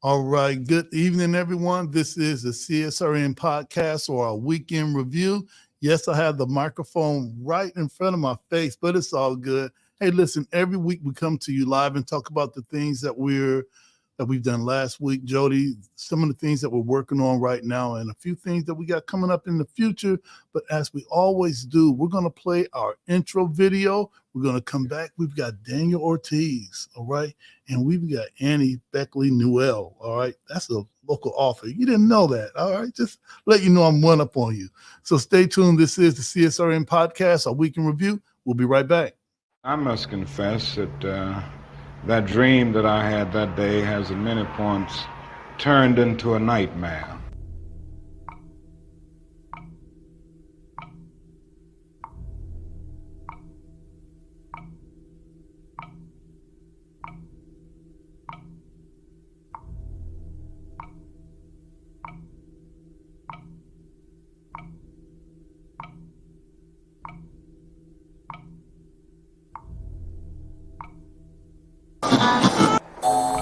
All right. Good evening, everyone. This is the CSRN podcast or our weekend review. Yes, I have the microphone right in front of my face, but it's all good. Hey, listen, every week we come to you live and talk about the things that we've done last week. Jody, some of the things that we're working on right now and a few things that we got coming up in the future. But as we always do, we're going to play our intro video. We're going to come back. We've got Daniel Ortiz, all right? And we've got Annie Beckley Newell, all right? That's a local author. You didn't know that, all right? Just let you know I'm one up on you. So stay tuned. This is the CSRN podcast, our weekend review. We'll be right back. I must confess that that dream that I had that day has at many points turned into a nightmare.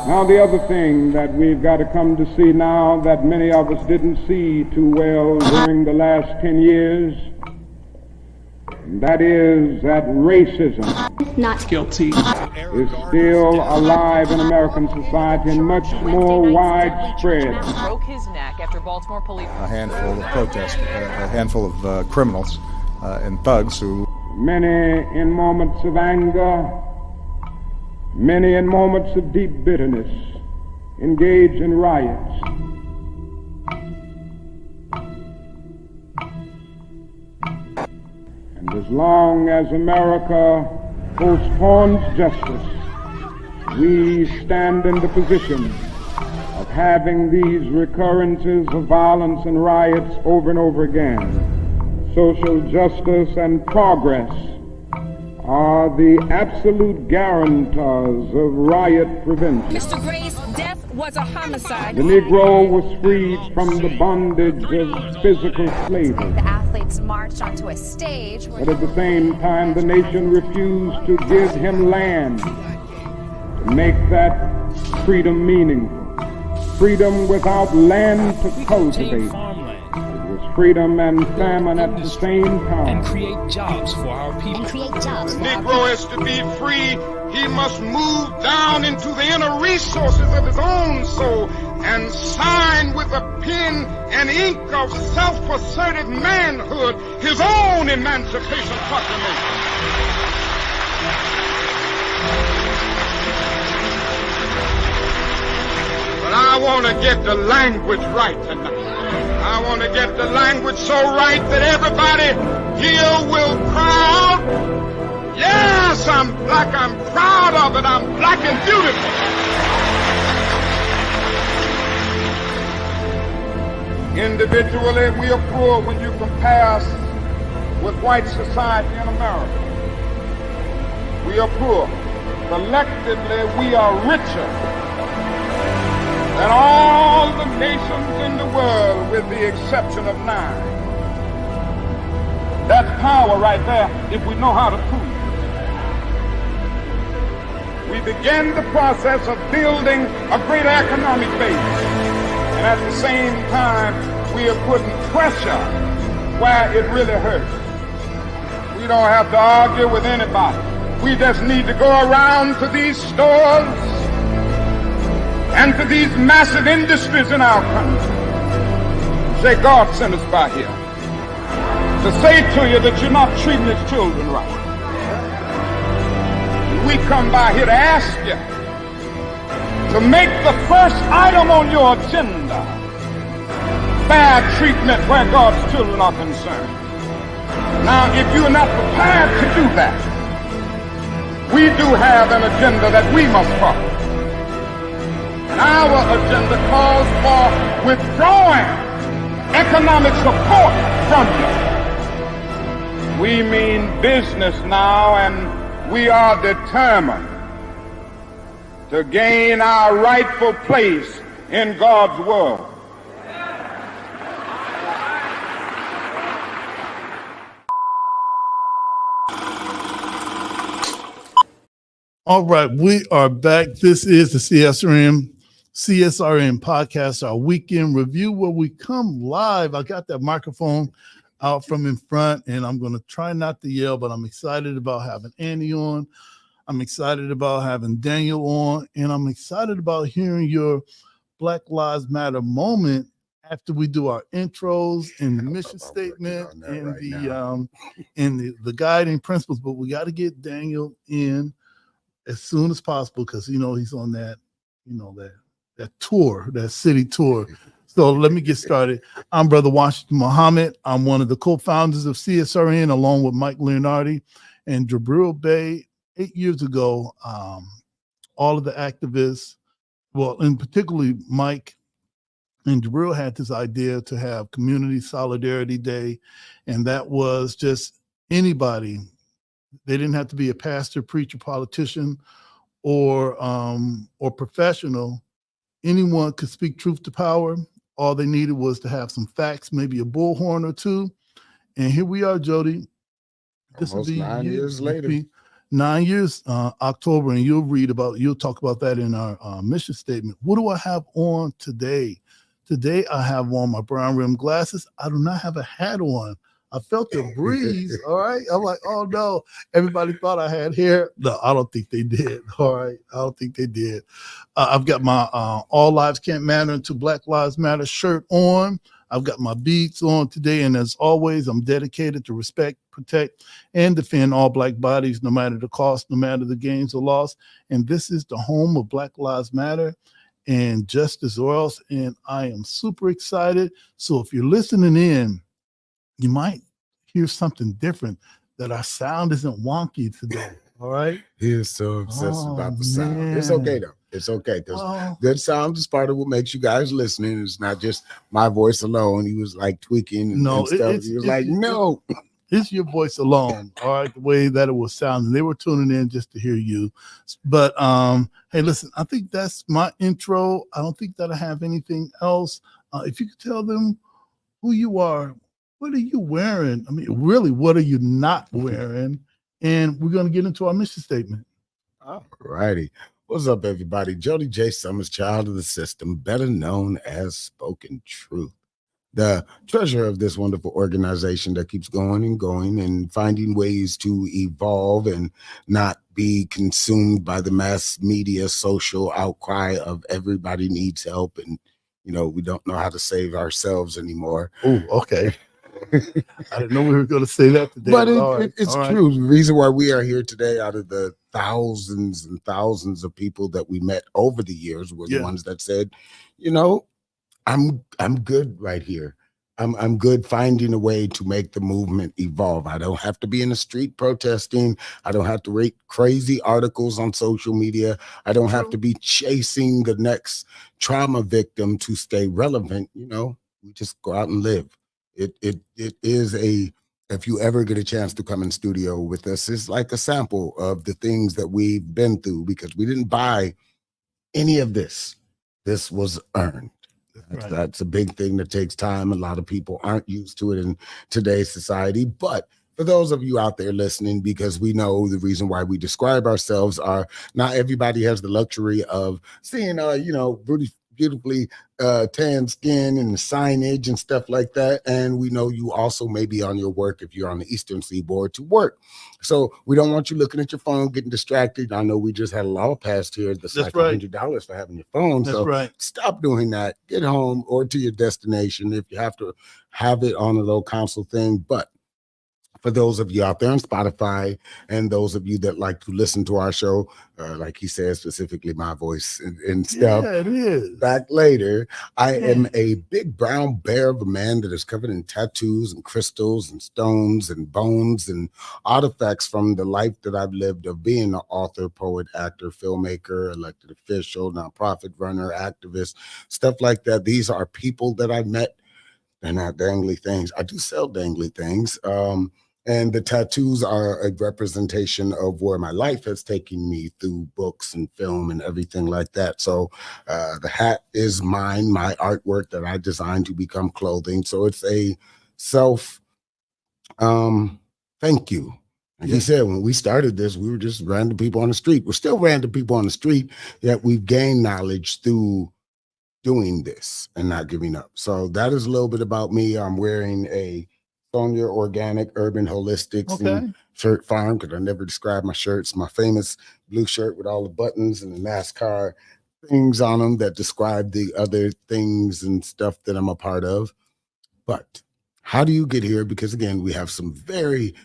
Now, the other thing that we've got to come to see now that many of us didn't see too well during the last 10 years, that is that racism not guilty is still alive in American society and much more widespread. Broke his neck after Baltimore police. A handful of protesters, a handful of criminals and thugs who... Many in moments of anger, many in moments of deep bitterness, engage in riots. And as long as America postpones justice, we stand in the position of having these recurrences of violence and riots over and over again. Social justice and progress are the absolute guarantors of riot prevention. Mr. Gray's death was a homicide. The Negro was freed from the bondage of physical slavery. The athletes marched onto a stage. But at the same time, the nation refused to give him land to make that freedom meaningful. Freedom without land to cultivate. Freedom and famine at the same time. And create jobs for our people. The Negro is to be free. He must move down into the inner resources of his own soul and sign with a pen and ink of self-assertive manhood his own Emancipation Proclamation. But I want to get the language right tonight. I want to get the language so right that everybody here will cry out, yes, I'm black, I'm proud of it, I'm black and beautiful. Individually, we are poor when you compare us with white society in America. We are poor. Collectively, we are richer than all the nations in the world with the exception of 9. That's power right there if we know how to prove it. We begin the process of building a greater economic base. And at the same time, we are putting pressure where it really hurts. We don't have to argue with anybody. We just need to go around to these stores and to these massive industries in our country. Say, God sent us by here to say to you that you're not treating his children right. We come by here to ask you to make the first item on your agenda fair treatment where God's children are concerned. Now, if you're not prepared to do that, we do have an agenda that we must follow. And our agenda calls for withdrawing economic support from you. We mean business now, and we are determined to gain our rightful place in God's world. All right, we are back. This is the CSRN CSRN podcast, our weekend review where we come live. I got that microphone out from in front, and I'm going to try not to yell, but I'm excited about having Annie on. I'm excited about having Daniel on, and I'm excited about hearing your Black Lives Matter moment after we do our intros and the mission statement and the guiding principles. But we got to get Daniel in as soon as possible because he's on that tour, that city tour. So let me get started. I'm Brother Washington Muhammad. I'm one of the co-founders of CSRN along with Mike Leonardi and Jabril Bey. 8 years ago, all of the activists, and particularly Mike and Jabril, had this idea to have Community Solidarity Day, and that was just anybody. They didn't have to be a pastor, preacher, politician, or professional. Anyone could speak truth to power. All they needed was to have some facts, maybe a bullhorn or two. And here we are, Jody. This will be 9 years later. 9 years, October, and you'll talk about that in our mission statement. What do I have on today? Today I have on my brown rim glasses. I do not have a hat on. I felt the breeze. All right. I'm like, oh no. Everybody thought I had hair. No, I don't think they did. All right. I don't think they did. I've got my All Lives Can't Matter Until Black Lives Matter shirt on. I've got my beats on today. And as always, I'm dedicated to respect, protect, and defend all Black bodies, no matter the cost, no matter the gains or loss. And this is the home of Black Lives Matter and Justice or Else. And I am super excited. So if you're listening in, you might hear something different, that our sound isn't wonky today. All right. He is so obsessed about the sound. It's okay though. It's okay. Good sound is part of what makes you guys listening. It's not just my voice alone. He was like tweaking and stuff. He was like, no. It's your voice alone. All right. The way that it was sounding. They were tuning in just to hear you. But hey, listen, I think that's my intro. I don't think that I have anything else. If you could tell them who you are, what are you wearing? I mean, really, what are you not wearing? And we're going to get into our mission statement. All righty. What's up, everybody? Jody J. Summers, child of the system, better known as Spoken Truth, the treasurer of this wonderful organization that keeps going and finding ways to evolve and not be consumed by the mass media social outcry of everybody needs help and, we don't know how to save ourselves anymore. Oh, okay. I didn't know we were going to say that today. But it's true. The reason why we are here today, out of the thousands and thousands of people that we met over the years, were the ones that said, I'm good right here. I'm good finding a way to make the movement evolve. I don't have to be in the street protesting. I don't have to write crazy articles on social media. I don't have to be chasing the next trauma victim to stay relevant. We just go out and live. It is if you ever get a chance to come in studio with us, it's like a sample of the things that we've been through, because we didn't buy any of this. This was earned. That's a big thing that takes time. A lot of people aren't used to it in today's society. But for those of you out there listening, because we know the reason why we describe ourselves are not everybody has the luxury of seeing, beautifully tan skin and signage and stuff like that. And we know you also may be on your work, if you're on the Eastern Seaboard, to work. So we don't want you looking at your phone, getting distracted. I know we just had a law passed here that's like $100 for having your phone. So stop doing that. Get home or to your destination if you have to have it on a low console thing. But for those of you out there on Spotify and those of you that like to listen to our show, like he said, specifically my voice and stuff, it is. Back later, I am a big brown bear of a man that is covered in tattoos and crystals and stones and bones and artifacts from the life that I've lived of being an author, poet, actor, filmmaker, elected official, nonprofit runner, activist, stuff like that. These are people that I met. They're not dangly things. I do sell dangly things. And the tattoos are a representation of where my life has taken me through books and film and everything like that. So the hat is mine, my artwork that I designed to become clothing. So it's a self thank you. Like he said, when we started this, we were just random people on the street. We're still random people on the street, yet we've gained knowledge through doing this and not giving up. So that is a little bit about me. I'm wearing a Sonia Organic Urban Holistics and shirt farm, because I never describe my shirts. My famous blue shirt with all the buttons and the NASCAR things on them that describe the other things and stuff that I'm a part of. But how do you get here? Because again, we have some very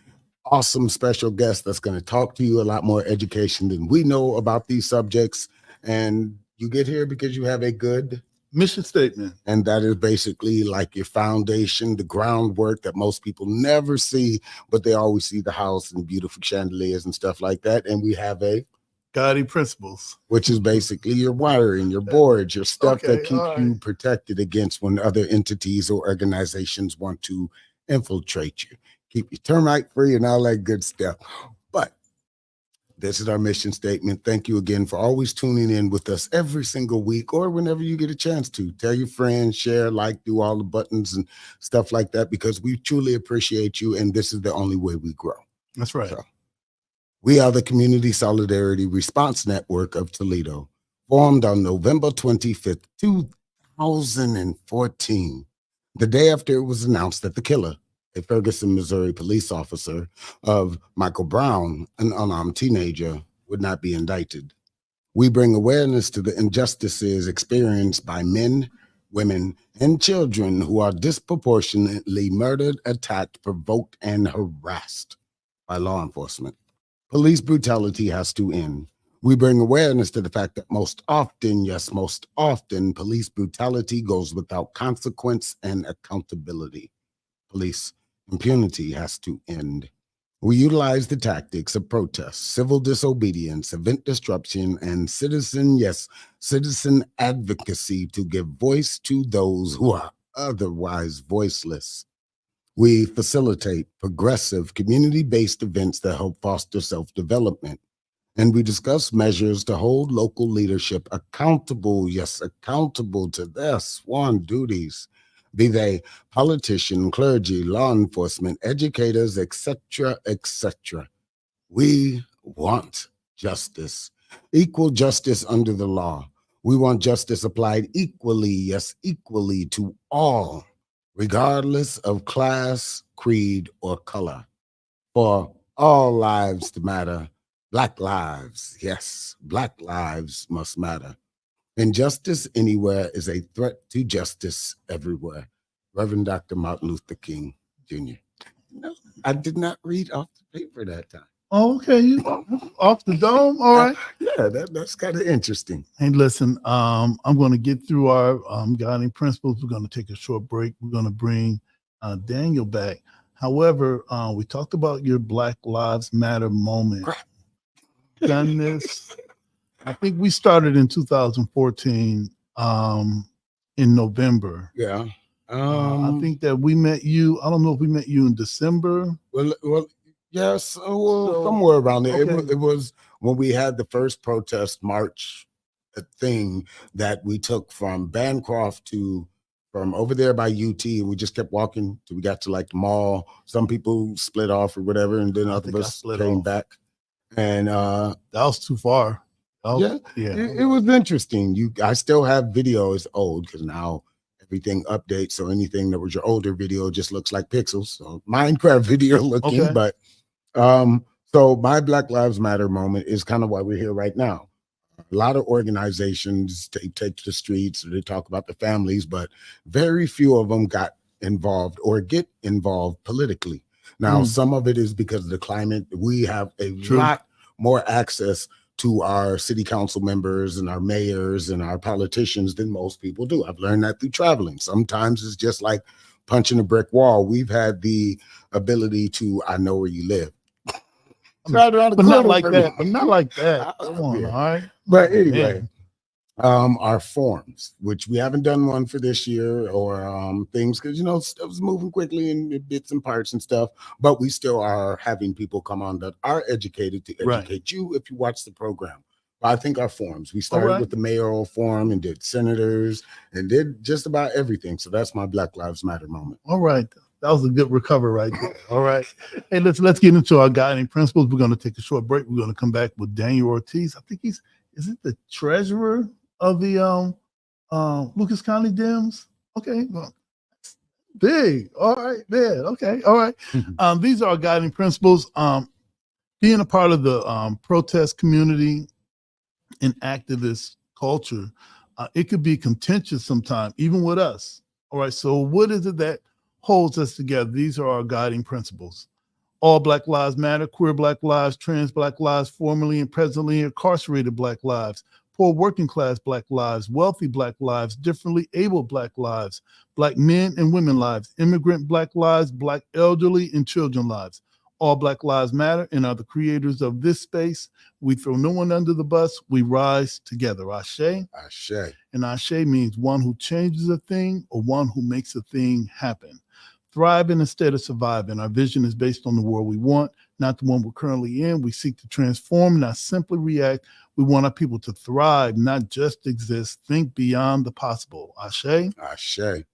awesome special guests that's going to talk to you a lot more education than we know about these subjects. And you get here because you have a good mission statement. And that is basically like your foundation, the groundwork that most people never see, but they always see the house and beautiful chandeliers and stuff like that. And we have a guiding principles, which is basically your wiring, your boards, your stuff that keeps you protected against when other entities or organizations want to infiltrate you. Keep you termite free and all that good stuff. But this is our mission statement. Thank you again for always tuning in with us every single week, or whenever you get a chance to. Tell your friends, share, like, do all the buttons and stuff like that, because we truly appreciate you, and this is the only way we grow. That's right. So, we are the Community Solidarity Response Network of Toledo, formed on November 25th, 2014, the day after it was announced that the killer, a Ferguson, Missouri police officer of Michael Brown, an unarmed teenager, would not be indicted. We bring awareness to the injustices experienced by men, women, and children who are disproportionately murdered, attacked, provoked, and harassed by law enforcement. Police brutality has to end. We bring awareness to the fact that most often, yes, most often, police brutality goes without consequence and accountability. Police impunity has to end. We utilize the tactics of protest, civil disobedience, event disruption, and citizen advocacy to give voice to those who are otherwise voiceless. We facilitate progressive, community-based events that help foster self-development. And we discuss measures to hold local leadership accountable, yes, accountable to their sworn duties, be they politician, clergy, law enforcement, educators, etc., etc. We want justice, equal justice under the law. We want justice applied equally, yes, equally to all, regardless of class, creed, or color. For all lives to matter, Black lives, yes, Black lives must matter. Injustice anywhere is a threat to justice everywhere. Reverend Dr. Martin Luther King, Jr. No, I did not read off the paper that time. Oh, okay. You off the dome? All right. Yeah, that's kind of interesting. Hey, listen, I'm going to get through our guiding principles. We're going to take a short break. We're going to bring Daniel back. However, we talked about your Black Lives Matter moment. Done this. I think we started in 2014 in November. Yeah. I think that we met you. I don't know if we met you in December. Well, yes, somewhere around there. Okay. It was when we had the first protest march thing that we took from Bancroft from over there by UT, and we just kept walking till we got to like the mall. Some people split off or whatever, and then other of us came back. And that was too far. It was interesting. I still have videos old because now everything updates, so anything that was your older video just looks like pixels. So Minecraft video looking, okay. But so my Black Lives Matter moment is kind of why we're here right now. A lot of organizations take to the streets, they talk about the families, but very few of them got involved or get involved politically. Now, some of it is because of the climate. We have a lot more access to our city council members and our mayors and our politicians than most people do. I've learned that through traveling. Sometimes it's just like punching a brick wall. We've had the ability to, I know where you live. But not like that. But not like that. Come on, all right. But anyway, our forms, which we haven't done one for this year, or things because stuff's moving quickly and bits and parts and stuff. But we still are having people come on that are educated to educate you if you watch the program. But I think our forms. We started with the mayoral forum and did senators and did just about everything. So that's my Black Lives Matter moment. All right. That was a good recovery right there. All right. Hey, let's get into our guiding principles. We're going to take a short break. We're going to come back with Daniel Ortiz. I think is it the treasurer of the Lucas County Dems. Okay, well, big. All right, man. Okay, all right. These are our guiding principles. Being a part of the protest community and activist culture, it could be contentious sometimes, even with us. All right, so what is it that holds us together? These are our guiding principles. All Black lives matter, queer Black lives, trans Black lives, formerly and presently incarcerated Black lives, poor working class Black lives, wealthy Black lives, differently able Black lives, Black men and women lives, immigrant Black lives, Black elderly and children lives. All Black lives matter and are the creators of this space. We throw no one under the bus. We rise together. Ashe. Ashe. And Ashe means one who changes a thing or one who makes a thing happen. Thriving instead of surviving. Our vision is based on the world we want, not the one we're currently in. We seek to transform, not simply react. We want our people to thrive, not just exist. Think beyond the possible. Ashe. Ashe.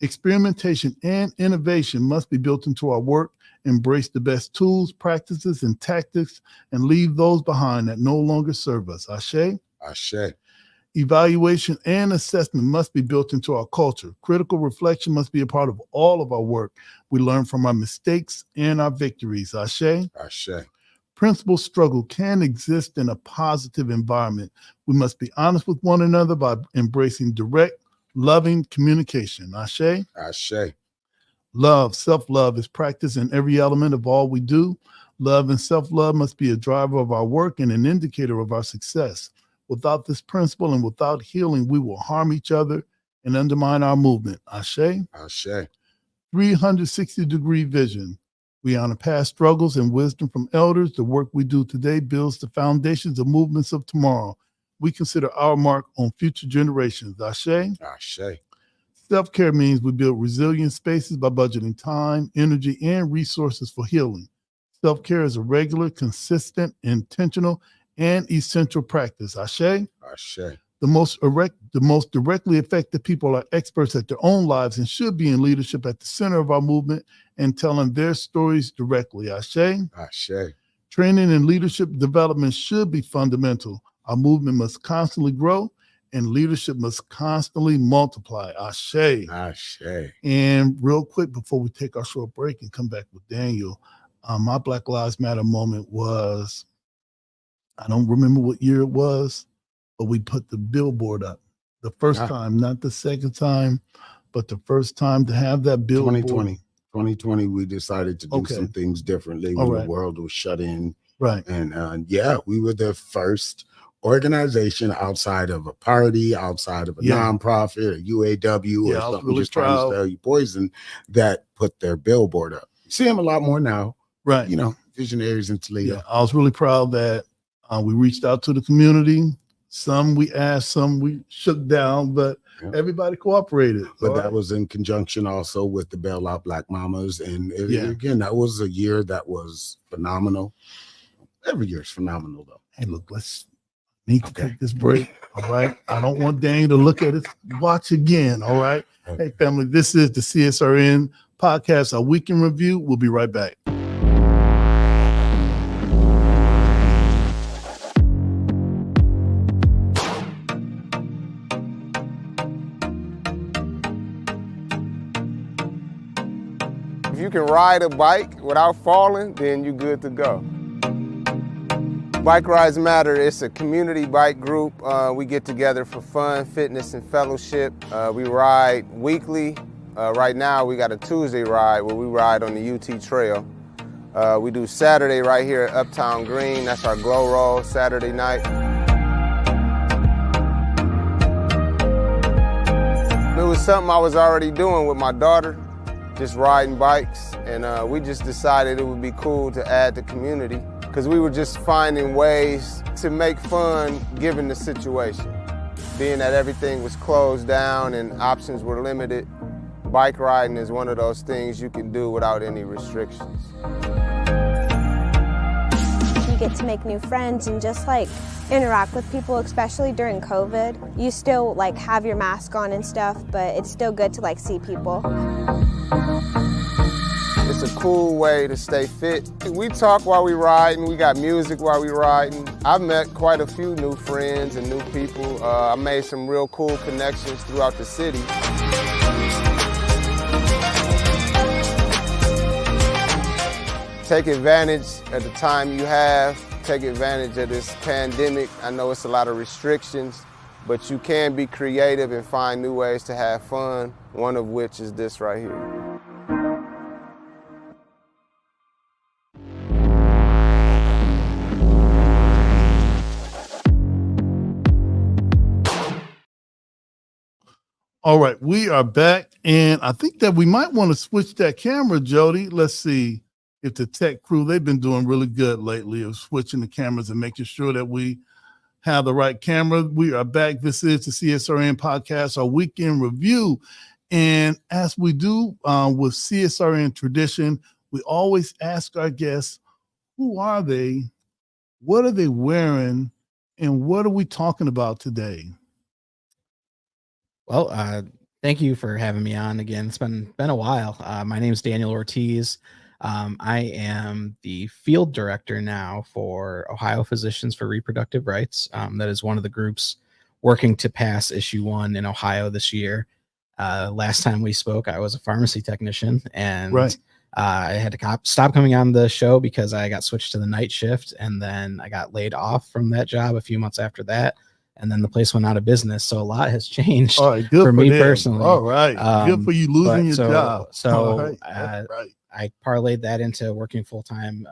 Experimentation and innovation must be built into our work. Embrace the best tools, practices, and tactics, and leave those behind that no longer serve us. Ashe. Ashe. Evaluation and assessment must be built into our culture. Critical reflection must be a part of all of our work. We learn from our mistakes and our victories. Ashe. Ashe. Principled struggle can exist in a positive environment. We must be honest with one another by embracing direct, loving communication. Ashe. Ashe. Love, self-love is practiced in every element of all we do. Love and self-love must be a driver of our work and an indicator of our success. Without this principle and without healing, we will harm each other and undermine our movement. Ashe. Ashe. 360-degree vision. We honor past struggles and wisdom from elders. The work we do today builds the foundations of movements of tomorrow. We consider our mark on future generations. Ashe. Ashe. Self-care means we build resilient spaces by budgeting time, energy, and resources for healing. Self-care is a regular, consistent, intentional, and essential practice. Ashe. Ashe. The most directly affected people are experts at their own lives and should be in leadership at the center of our movement and telling their stories directly. Ashe. Ashe. Training and leadership development should be fundamental. Our movement must constantly grow and leadership must constantly multiply. Ashe. Ashe. And real quick, before we take our short break and come back with Daniel, my Black Lives Matter moment was, I don't remember what year it was, but we put the billboard up. The first time, not the second time, but the first time to have that billboard. 2020, we decided to do some things differently when the world was shut in. Right. And we were the first organization outside of a party, outside of a nonprofit, a UAW, or something really just trying to sell you poison, that put their billboard up. You see them a lot more now. Right. You know, visionaries in Toledo. Yeah, I was really proud that we reached out to the community. Some we asked, some we shook down, but everybody cooperated. But that was in conjunction also with the Bailout Black Mamas. And again, that was a year that was phenomenal. Every year is phenomenal, though. Hey, look, let's need to take this break. All right. I don't want Daniel to look at his watch again. All right. Hey, family, this is the CSRN podcast, our weekend review. We'll be right back. If you can ride a bike without falling, then you're good to go. Bike Rides Matter, it's a community bike group. We get together for fun, fitness, and fellowship. We ride weekly. Right now, we got a Tuesday ride where we ride on the UT Trail. We do Saturday right here at Uptown Green. That's our glow roll Saturday night. It was something I was already doing with my daughter, just riding bikes, and we just decided it would be cool to add the community because we were just finding ways to make fun given the situation. Being that everything was closed down and options were limited, bike riding is one of those things you can do without any restrictions. You get to make new friends and just like interact with people, especially during COVID. You still like have your mask on and stuff, but it's still good to like see people. It's It's a cool way to stay fit. We talk while we riding, we got music while we riding. I've met quite a few new friends and new people. I made some real cool connections throughout the city. Take advantage of the time you have. Take advantage of this pandemic. I know it's a lot of restrictions, but you can be creative and find new ways to have fun, one of which is this right here. All right, we are back, and I think that we might want to switch that camera, Jody. Let's see if the tech crew, they've been doing really good lately of switching the cameras and making sure that we have the right camera. We are back. This is the CSRN podcast, our weekend review. And as we do with CSRN tradition, we always ask our guests, who are they? What are they wearing? And what are we talking about today? Well, thank you for having me on again. It's been a while. My name is Daniel Ortiz. I am the field director now for Ohio Physicians for Reproductive Rights. That is one of the groups working to pass issue 1 in Ohio this year. Last time we spoke, I was a pharmacy technician, and I had to stop coming on the show because I got switched to the night shift, and then I got laid off from that job a few months after that. And then the place went out of business. So a lot has changed for me personally. All right. Good for you losing your job. So I parlayed that into working full-time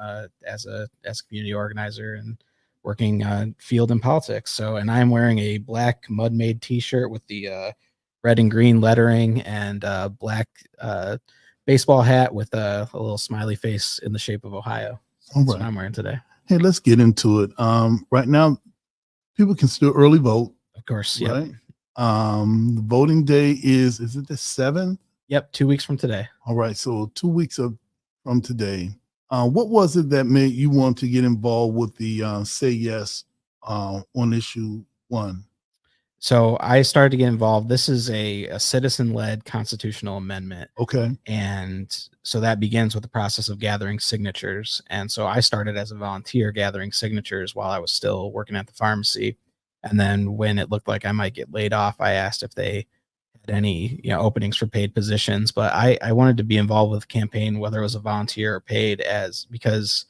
as a community organizer and working field in politics. So, and I'm wearing a black mud-made t-shirt with the red and green lettering and black baseball hat with a little smiley face in the shape of Ohio. That's what I'm wearing today. Hey, let's get into it. Right now, people can still early vote. Of course, right? The voting day is it the 7th? Yep, 2 weeks from today. All right, so 2 weeks from today. What was it that made you want to get involved with the Say Yes on issue 1? So I started to get involved. This is a citizen-led constitutional amendment. Okay. And so that begins with the process of gathering signatures. And so I started as a volunteer gathering signatures while I was still working at the pharmacy. And then when it looked like I might get laid off, I asked if they had any openings for paid positions. But I wanted to be involved with the campaign, whether it was a volunteer or paid, because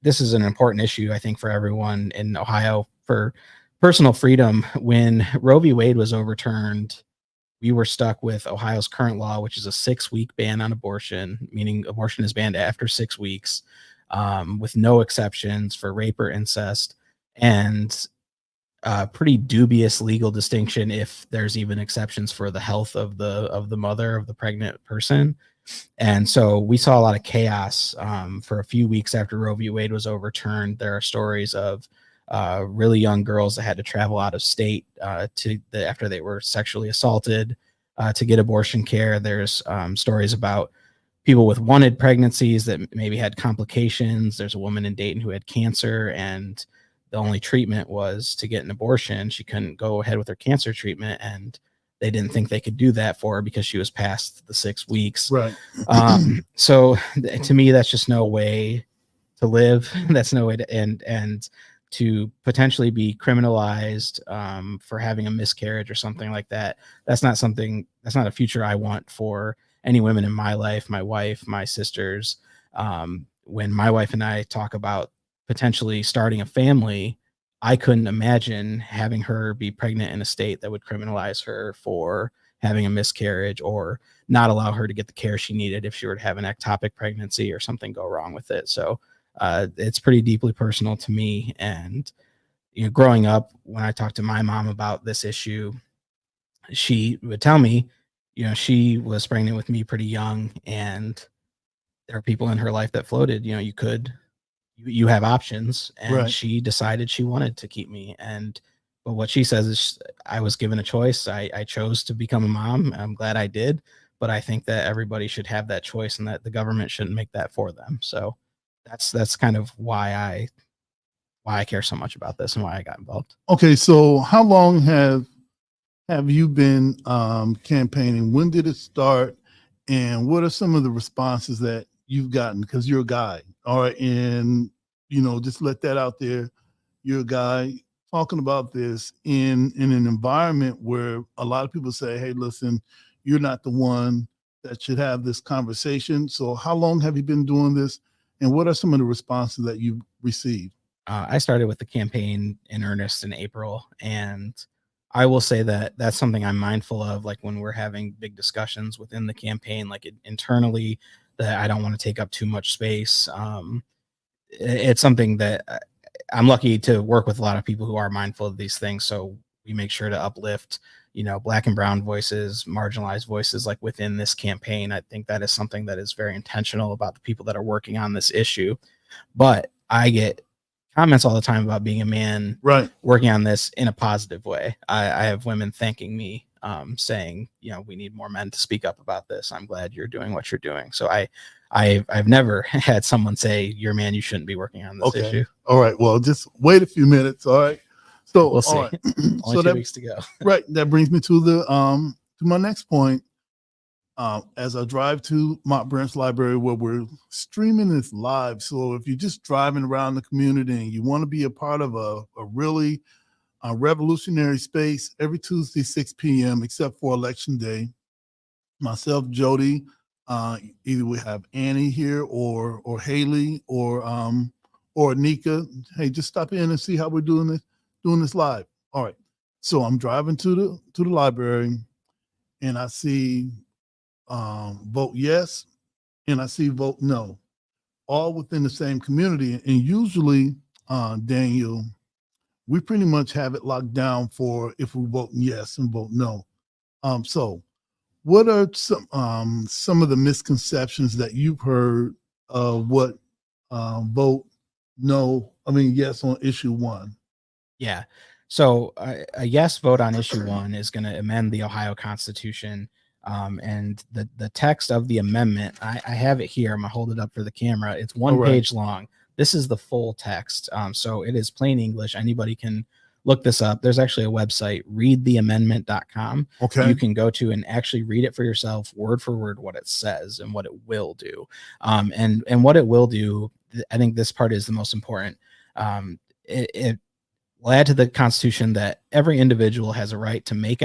this is an important issue, I think, for everyone in Ohio for personal freedom. When Roe v. Wade was overturned, we were stuck with Ohio's current law, which is a 6-week ban on abortion, meaning abortion is banned after 6 weeks, with no exceptions for rape or incest, and pretty dubious legal distinction if there's even exceptions for the health of the mother of the pregnant person. And so we saw a lot of chaos for a few weeks after Roe v. Wade was overturned. There are stories of really young girls that had to travel out of state after they were sexually assaulted to get abortion care. There's stories about people with wanted pregnancies that maybe had complications. There's a woman in Dayton who had cancer, and the only treatment was to get an abortion. She couldn't go ahead with her cancer treatment, and they didn't think they could do that for her because she was past the 6 weeks. Right. So to me, that's just no way to live. That's no way to end. And to potentially be criminalized for having a miscarriage or something like that. That's not a future I want for any women in my life, my wife, my sisters. When my wife and I talk about potentially starting a family, I couldn't imagine having her be pregnant in a state that would criminalize her for having a miscarriage or not allow her to get the care she needed if she were to have an ectopic pregnancy or something go wrong with it. So it's pretty deeply personal to me. And growing up, when I talked to my mom about this issue, she would tell me, she was pregnant with me pretty young, and there are people in her life that floated, you have options, and she decided she wanted to keep me. But what she says is, I was given a choice. I chose to become a mom. I'm glad I did, but I think that everybody should have that choice and that the government shouldn't make that for them. So that's kind of why I care so much about this and why I got involved. Okay, so how long have you been campaigning? When did it start? And what are some of the responses that you've gotten, because you're a guy. All right. And, just let that out there. You're a guy talking about this in an environment where a lot of people say, hey, listen, you're not the one that should have this conversation. So how long have you been doing this? And what are some of the responses that you've received? I started with the campaign in earnest in April, and I will say that that's something I'm mindful of, like when we're having big discussions within the campaign, like internally, that I don't want to take up too much space. It's something that I'm lucky to work with a lot of people who are mindful of these things. So we make sure to uplift, Black and brown voices, marginalized voices, like within this campaign. I think that is something that is very intentional about the people that are working on this issue. But I get comments all the time about being a man, right, working on this in a positive way. I have women thanking me, saying, we need more men to speak up about this. I'm glad you're doing what you're doing. So I've never had someone say, you're a man, you shouldn't be working on this issue. All right. Well, just wait a few minutes. All right. So we'll see. Right. Only 2 weeks to go. Right. That brings me to to my next point. As I drive to Mont Branch Library, where we're streaming this live. So if you're just driving around the community and you want to be a part of a really revolutionary space, every Tuesday, 6 p.m., except for Election Day, myself, Jody, either we have Annie here or Haley or Nika. Hey, just stop in and see how we're doing this live. All right. So I'm driving to the library, and I see vote yes, and I see vote no, all within the same community. And usually, Daniel, we pretty much have it locked down for if we vote yes and vote no. So what are some of the misconceptions that you've heard of what yes on issue 1? Yeah. So a yes vote on issue 1 is going to amend the Ohio Constitution. And the text of the amendment, I have it here. I'm gonna hold it up for the camera. It's one page long. This is the full text. So it is plain English. Anybody can look this up. There's actually a website, readtheamendment.com. Okay. You can go to and actually read it for yourself, word for word, what it says and what it will do. And what it will do, I think this part is the most important. It will add to the Constitution that every individual has a right to make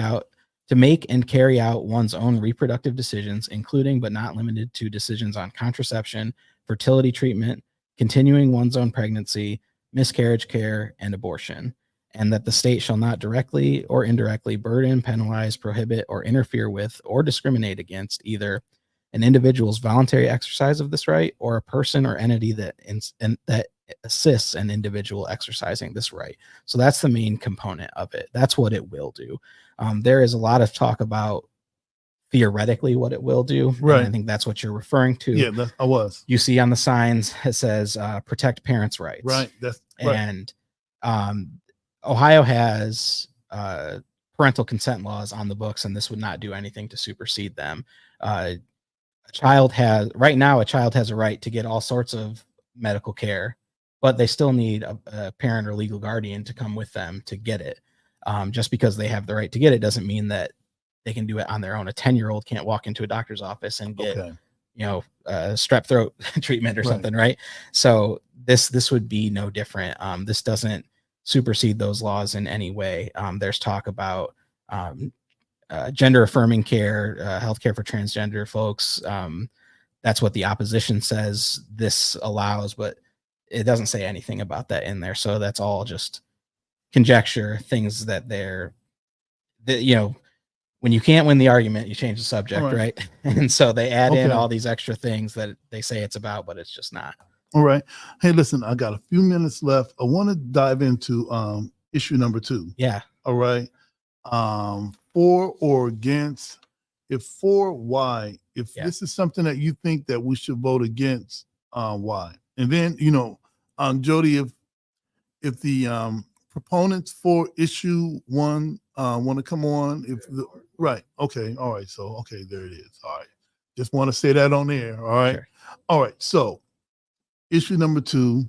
and carry out one's own reproductive decisions, including but not limited to decisions on contraception, fertility treatment, continuing one's own pregnancy, miscarriage care, and abortion, and that the state shall not directly or indirectly burden, penalize, prohibit, or interfere with or discriminate against either an individual's voluntary exercise of this right or a person or entity that assists an individual exercising this right. So that's the main component of it. That's what it will do. There is a lot of talk about theoretically what it will do. Right. I think that's what you're referring to. Yeah, I was. You see on the signs, it says protect parents' rights. Right. That's right. And Ohio has parental consent laws on the books, and this would not do anything to supersede them. A child has a right to get all sorts of medical care, but they still need a parent or legal guardian to come with them to get it. Just because they have the right to get it doesn't mean that they can do it on their own. A 10-year-old can't walk into a doctor's office and get, strep throat treatment or something, right? So this would be no different. This doesn't supersede those laws in any way. There's talk about gender affirming care, healthcare for transgender folks. That's what the opposition says this allows, but it doesn't say anything about that in there. So that's all just conjecture, things that when you can't win the argument, you change the subject, right? And so they add in all these extra things that they say it's about, but it's just not. All right. Hey, listen, I got a few minutes left. I want to dive into issue number 2. Yeah. All right. For or against? If for, why? If this is something that you think that we should vote against, why? And then, Jody, if the proponents for issue 1 want to come on, right. Okay. All right. So, okay, there it is. All right. Just want to say that on there. All right. Sure. All right. So issue number 2,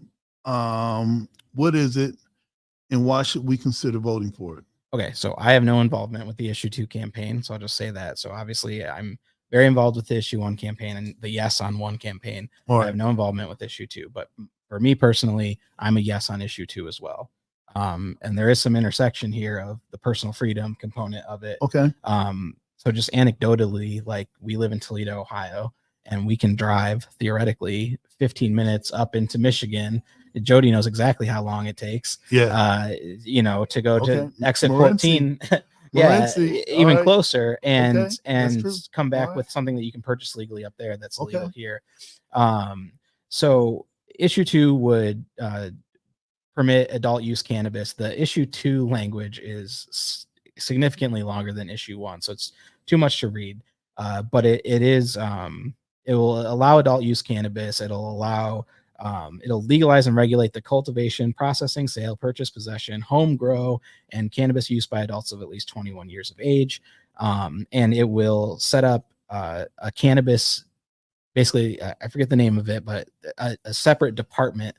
what is it and why should we consider voting for it? Okay. So I have no involvement with the issue 2 campaign. So I'll just say that. So obviously I'm very involved with the issue 1 campaign and the yes on 1 campaign. I have no involvement with issue 2, but for me personally, I'm a yes on issue 2 as well. And there is some intersection here of the personal freedom component of it. Okay. So just anecdotally, like we live in Toledo, Ohio, and we can drive theoretically 15 minutes up into Michigan. Jody knows exactly how long it takes. Yeah. To go to exit Morenci. 14. Yeah, Morenci. even Right. closer, and Okay. That's true. come back Right. with something that you can purchase legally up there that's legal Okay. here. So issue 2 would permit adult use cannabis. The issue 2 language is significantly longer than issue 1, so it's too much to read. But it is it will allow adult use cannabis. It'll legalize and regulate the cultivation, processing, sale, purchase, possession, home grow, and cannabis use by adults of at least 21 years of age. And it will set up a cannabis, basically, I forget the name of it, but a separate department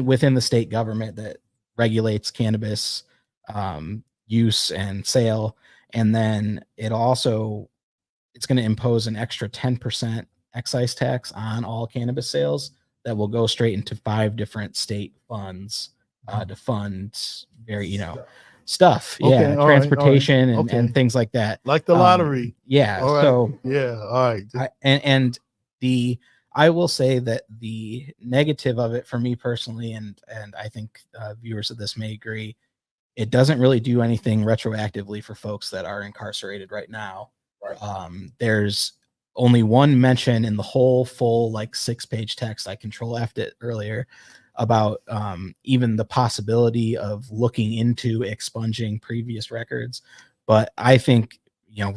within the state government that regulates cannabis use and sale. And then it's going to impose an extra 10% excise tax on all cannabis sales that will go straight into 5 different state funds to fund stuff. Okay, all right, Transportation all right. and things like that. Like the lottery. Yeah. All right. So yeah. All right. I will say that the negative of it for me personally, and I think viewers of this may agree, it doesn't really do anything retroactively for folks that are incarcerated right now. There's only one mention in the whole full 6-page text. I control-F'd it earlier about even the possibility of looking into expunging previous records. But I think,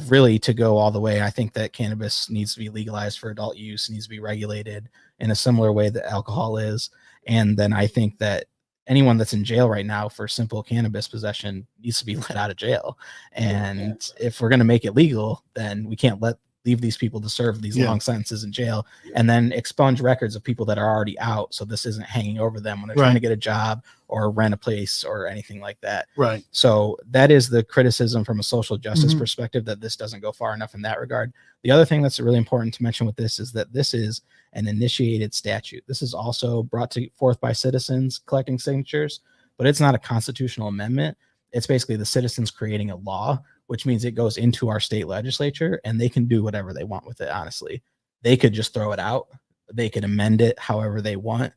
really to go all the way, I think that cannabis needs to be legalized for adult use, needs to be regulated in a similar way that alcohol is. And then I think that anyone that's in jail right now for simple cannabis possession needs to be let out of jail. And if we're going to make it legal, then we can't leave these people to serve these long sentences in jail and then expunge records of people that are already out. So this isn't hanging over them when they're trying to get a job or rent a place or anything like that. Right. So that is the criticism from a social justice perspective, that this doesn't go far enough in that regard. The other thing that's really important to mention with this is that this is an initiated statute. This is also brought forth by citizens collecting signatures, but it's not a constitutional amendment. It's basically the citizens creating a law, which means it goes into our state legislature and they can do whatever they want with it. Honestly, they could just throw it out. They could amend it however they want.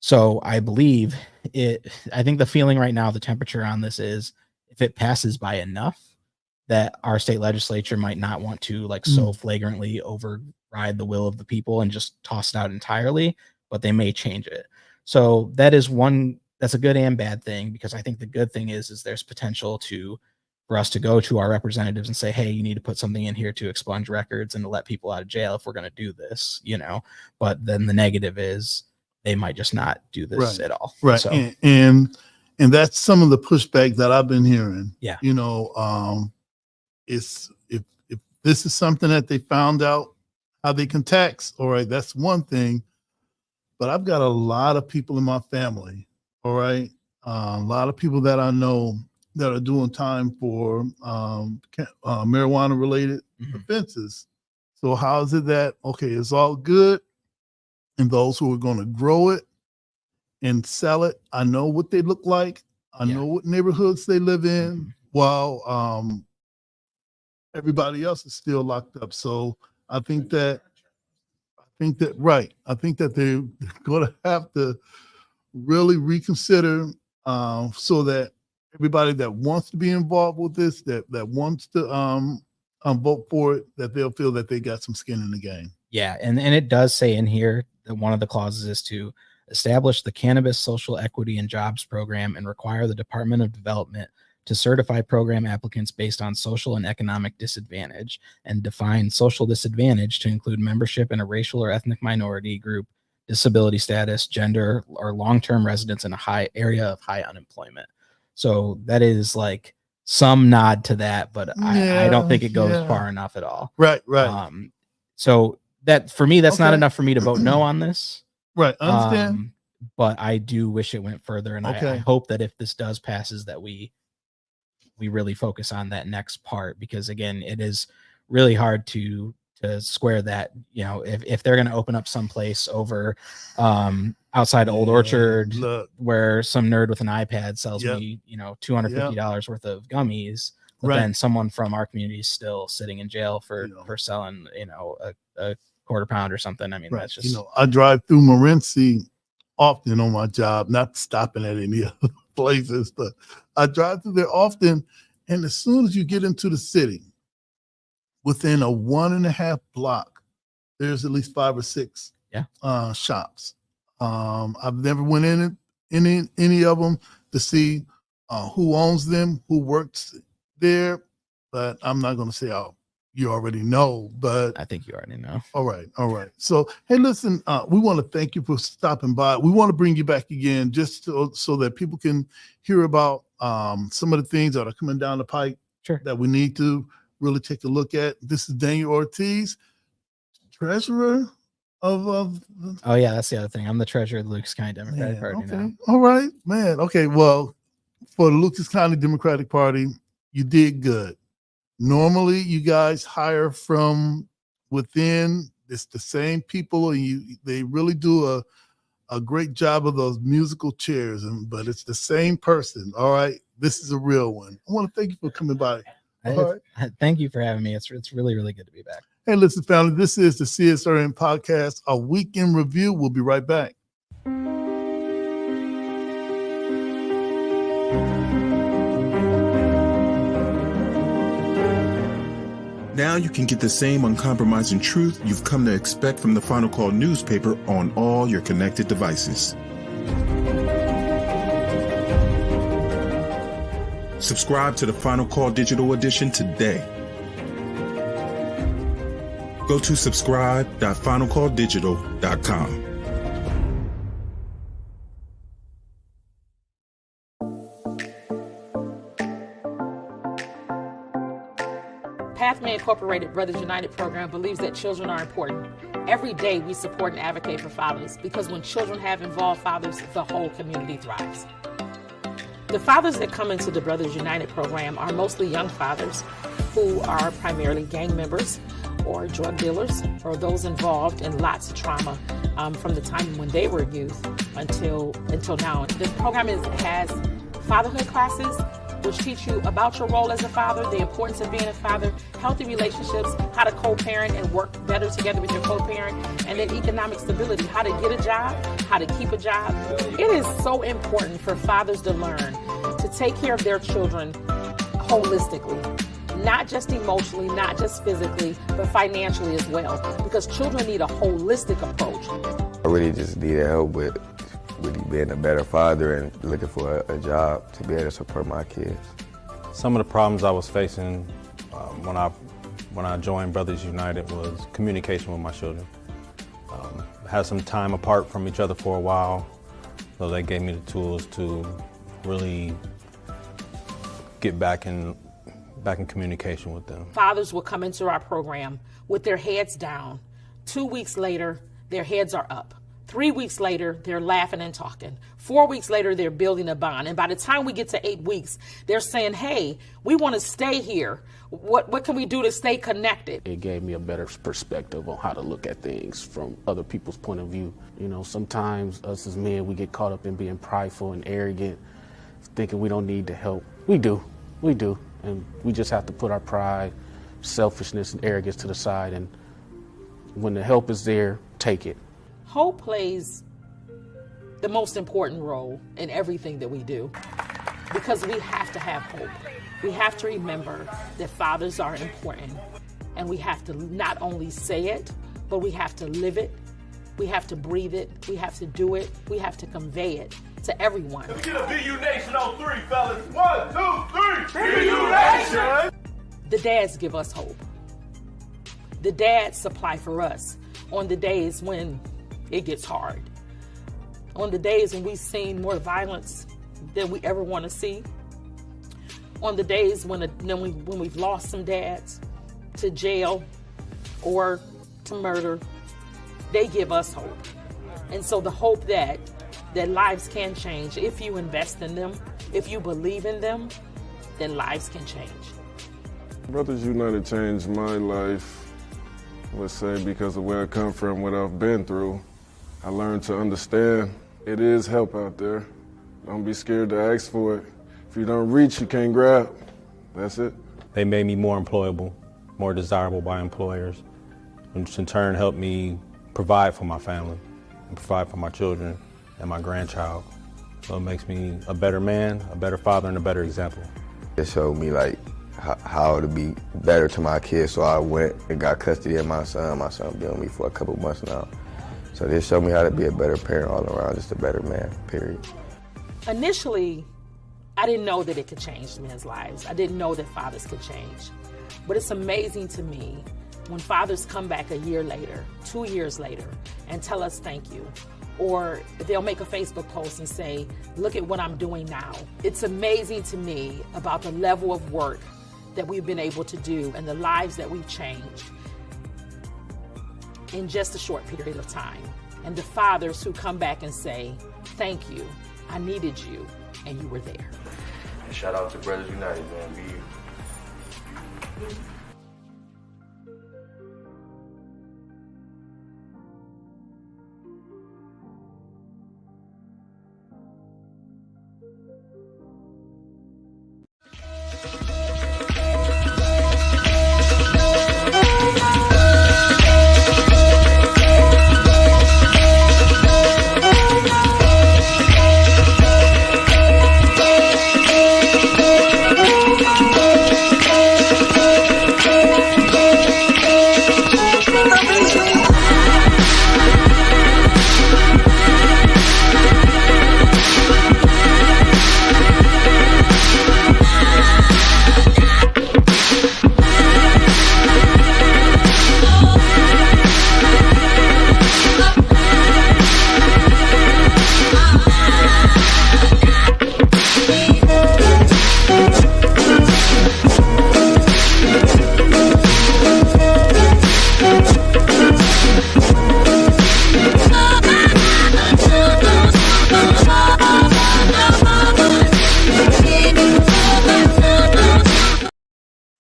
So I believe I think the feeling right now, the temperature on this is, if it passes by enough, that our state legislature might not want to so flagrantly override the will of the people and just toss it out entirely, but they may change it. So that's a good and bad thing, because I think the good thing is there's potential for us to go to our representatives and say, hey, you need to put something in here to expunge records and to let people out of jail if we're going to do this, but then the negative is they might just not do this at all. Right. So, and that's some of the pushback that I've been hearing. Yeah. It's if this is something that they found out how they can tax, all right, that's one thing. But I've got a lot of people in my family, all right, a lot of people that I know that are doing time for marijuana related offenses. So how is it that, okay, it's all good, and those who are going to grow it and sell it, I know what they look like, I know what neighborhoods they live in, while everybody else is still locked up. So I think that they're going to have to really reconsider, so that everybody that wants to be involved with this, that wants to vote for it, that they'll feel that they got some skin in the game. Yeah, and it does say in here that one of the clauses is to establish the Cannabis Social Equity and Jobs Program and require the Department of Development to certify program applicants based on social and economic disadvantage, and define social disadvantage to include membership in a racial or ethnic minority group, disability status, gender, or long-term residence in a high area of high unemployment. So that is some nod to that, but I don't think it goes far enough at all. Right. So that, for me, that's not enough for me to vote no on this. Right. Understand. But I do wish it went further. And I hope that if this does passes, that we really focus on that next part, because again, it is really hard to to square that. You know, if they're going to open up someplace over outside Old Orchard, where some nerd with an iPad sells me, you know, $250 worth of gummies, but then someone from our community is still sitting in jail for selling, you know, a quarter pound or something. I mean, that's just, you know, I drive through Morenci often on my job, not stopping at any other places, but I drive through there often. And as soon as you get into the city, within a 1.5 block, there's at least 5 or 6 shops. I've never went in any of them to see who owns them, who works there, but I'm not going to say, oh, you already know, but I think you already know. All right. So, hey, listen, we want to thank you for stopping by. We want to bring you back again just so that people can hear about some of the things that are coming down the pipe that we need to really take a look at. This is Daniel Ortiz, treasurer of oh yeah, that's the other thing. I'm the treasurer of the Lucas County Democratic Party now. All right, man. Okay, well, for the Lucas County Democratic Party, you did good. Normally, you guys hire from within. It's the same people, and they really do a great job of those musical chairs, but it's the same person. All right, this is a real one. I want to thank you for coming by. Thank you for having me. It's really, really good to be back. Hey, listen, family, this is the CSRN podcast, a weekend review. We'll be right back. Now you can get the same uncompromising truth you've come to expect from the Final Call newspaper on all your connected devices. Subscribe to the Final Call digital edition today. Go to subscribe.finalcalldigital.com. Pathway Incorporated Brothers United program believes that children are important. Every day we support and advocate for fathers because when children have involved fathers, the whole community thrives. The fathers that come into the Brothers United program are mostly young fathers who are primarily gang members or drug dealers or those involved in lots of trauma from the time when they were youth until now. The program has fatherhood classes which teach you about your role as a father, the importance of being a father, healthy relationships, how to co-parent and work better together with your co-parent, and then economic stability, how to get a job, how to keep a job. It is so important for fathers to learn to take care of their children holistically, not just emotionally, not just physically, but financially as well, because children need a holistic approach. I really just need help with being a better father and looking for a job to be able to support my kids. Some of the problems I was facing when I joined Brothers United was communication with my children. Had some time apart from each other for a while, so they gave me the tools to really get back in communication with them. Fathers will come into our program with their heads down. 2 weeks later, their heads are up. 3 weeks later, they're laughing and talking. 4 weeks later, they're building a bond. And by the time we get to 8 weeks, they're saying, hey, we want to stay here. What can we do to stay connected? It gave me a better perspective on how to look at things from other people's point of view. You know, sometimes us as men, we get caught up in being prideful and arrogant, thinking we don't need the help. We do. And we just have to put our pride, selfishness, and arrogance to the side. And when the help is there, take it. Hope plays the most important role in everything that we do because we have to have hope. We have to remember that fathers are important, and we have to not only say it, but we have to live it, we have to breathe it, we have to do it, we have to convey it to everyone. Let's get a VU Nation on 3, fellas. 1, 2, 3. VU Nation! The dads give us hope. The dads supply for us on the days when it gets hard. On the days when we've seen more violence than we ever want to see. On the days when we've lost some dads to jail or to murder, they give us hope. And so the hope that lives can change, if you invest in them, if you believe in them, then lives can change. Brothers United changed my life would say because of where I come from, what I've been through, I learned to understand it is help out there. Don't be scared to ask for it. If you don't reach, you can't grab. That's it. They made me more employable, more desirable by employers, which in turn helped me provide for my family and provide for my children and my grandchild. So it makes me a better man, a better father, and a better example. It showed me like how to be better to my kids, so I went and got custody of my son. My son been with me for a couple months now. So this showed me how to be a better parent all around, just a better man, period. Initially, I didn't know that it could change men's lives. I didn't know that fathers could change. But it's amazing to me when fathers come back a year later, 2 years later, and tell us thank you. Or they'll make a Facebook post and say, look at what I'm doing now. It's amazing to me about the level of work that we've been able to do and the lives that we've changed in just a short period of time. And the fathers who come back and say, thank you, I needed you, and you were there. And shout out to Brothers United, man. Be you.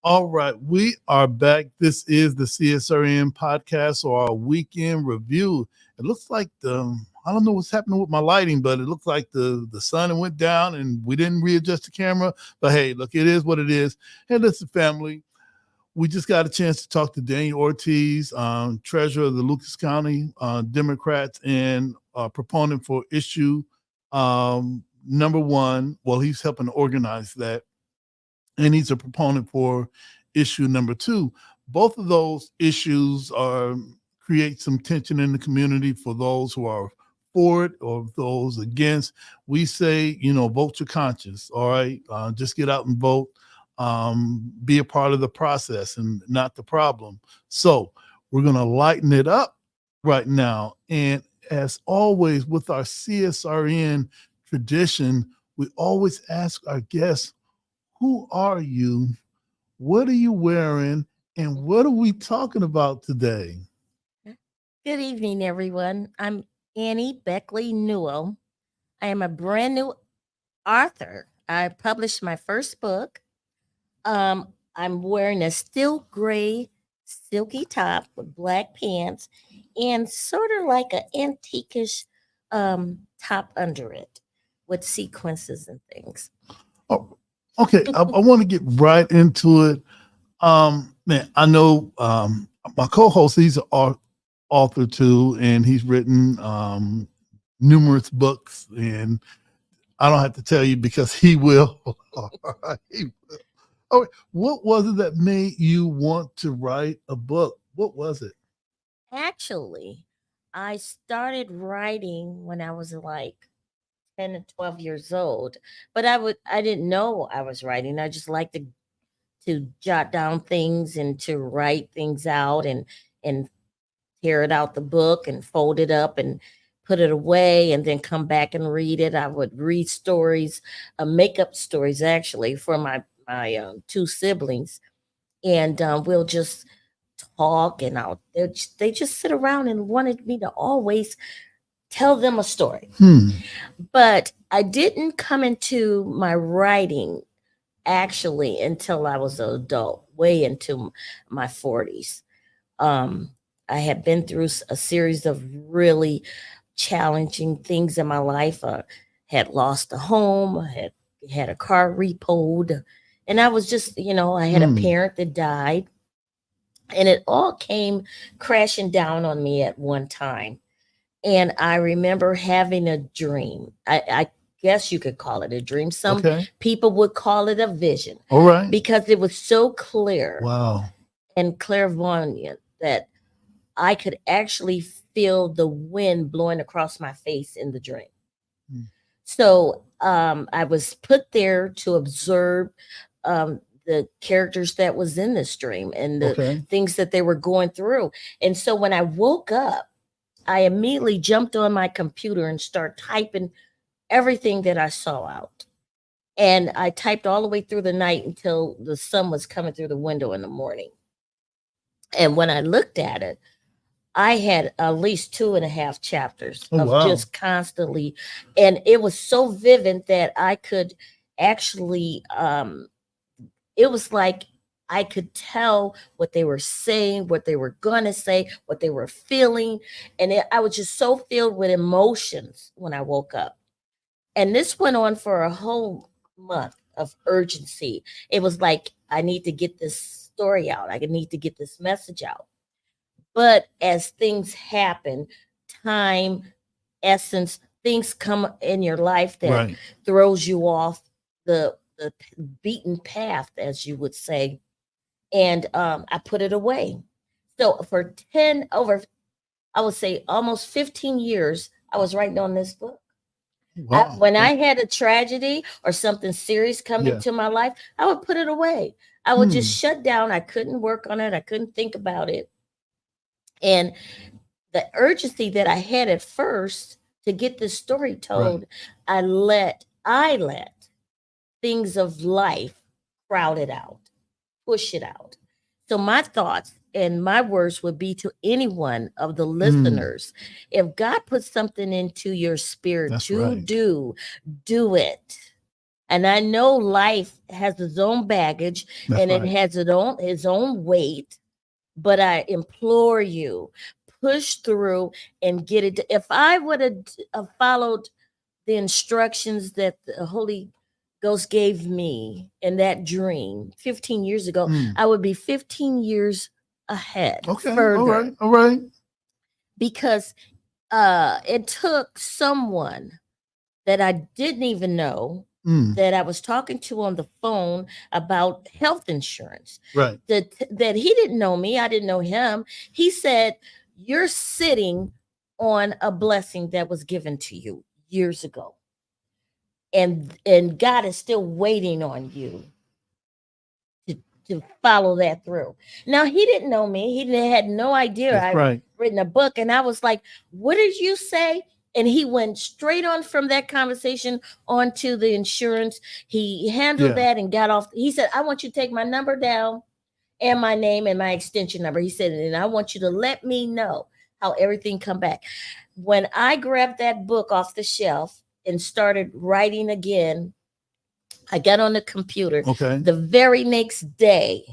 All right, we are back. This is the CSRN podcast or our weekend review. It looks like I don't know what's happening with my lighting, but it looks like the sun went down and we didn't readjust the camera. But hey, look, it is what it is. Hey, listen, family, we just got a chance to talk to Daniel Ortiz, treasurer of the Lucas County Democrats and proponent for issue number 1. Well, he's helping organize that. And he's a proponent for issue number 2. Both of those issues create some tension in the community for those who are for it or those against. We say, vote your conscience, all right? Just get out and vote. Be a part of the process and not the problem. So we're going to lighten it up right now. And as always, with our CSRN tradition, we always ask our guests, who are you? What are you wearing? And what are we talking about today? Good evening, everyone. I'm Annie Beckley Newell. I am a brand new author. I published my first book. I'm wearing a steel gray silky top with black pants and sort of like an antiquish top under it with sequences and things. Oh, okay, I want to get right into it. Man, I know my co-host, he's an author too, and he's written numerous books, and I don't have to tell you because he will. He will. Oh, what was it that made you want to write a book? What was it? Actually, I started writing when I was like 10 and 12 years old, but I didn't know I was writing. I just liked to jot down things and to write things out and tear it out the book and fold it up and put it away and then come back and read it. I would read stories, make-up stories actually for my 2 siblings, and we'll just talk and they just sit around and wanted me to always tell them a story. But I didn't come into my writing actually until I was an adult, way into my 40s. I had been through a series of really challenging things in my life. Had lost a home, had a car repoed, and I was just, I had a parent that died, and it all came crashing down on me at one time. And I remember having a dream. I guess you could call it a dream. Some people would call it a vision. All right. Because it was so clear. Wow. And clairvoyant that I could actually feel the wind blowing across my face in the dream. So I was put there to observe the characters that was in this dream and the things that they were going through. And so when I woke up, I immediately jumped on my computer and started typing everything that I saw out. And I typed all the way through the night until the sun was coming through the window in the morning. And when I looked at it, I had at least 2.5 chapters of just constantly, and it was so vivid that I could actually, it was like I could tell what they were saying, what they were going to say, what they were feeling. And I was just so filled with emotions when I woke up. And this went on for a whole month of urgency. It was like, I need to get this story out. I need to get this message out. But as things happen, time, essence, things come in your life that throws you off the beaten path, as you would say. And I put it away. So for I would say almost 15 years, I was writing on this book. Wow. When I had a tragedy or something serious come into my life, I would put it away. I would just shut down. I couldn't work on it. I couldn't think about it. And the urgency that I had at first to get this story told, I let things of life crowd it out, push it out. So my thoughts and my words would be to anyone of the listeners, if God puts something into your spirit do it. And I know life has its own baggage and it has its own weight, but I implore you, push through and get it. If I would have followed the instructions that the Holy Ghost gave me in that dream 15 years ago, I would be 15 years ahead. Further. All right. Because it took someone that I didn't even know that I was talking to on the phone about health insurance. Right. That he didn't know me. I didn't know him. He said, "You're sitting on a blessing that was given to you years ago. And God is still waiting on you to follow that through." Now, he didn't know me. He had no idea I'd written a book. And I was like, "What did you say?" And he went straight on from that conversation onto the insurance. He handled that and got off. He said, "I want you to take my number down and my name and my extension number." He said, "And I want you to let me know how everything come back." When I grabbed that book off the shelf and started writing again, I got on the computer. The very next day,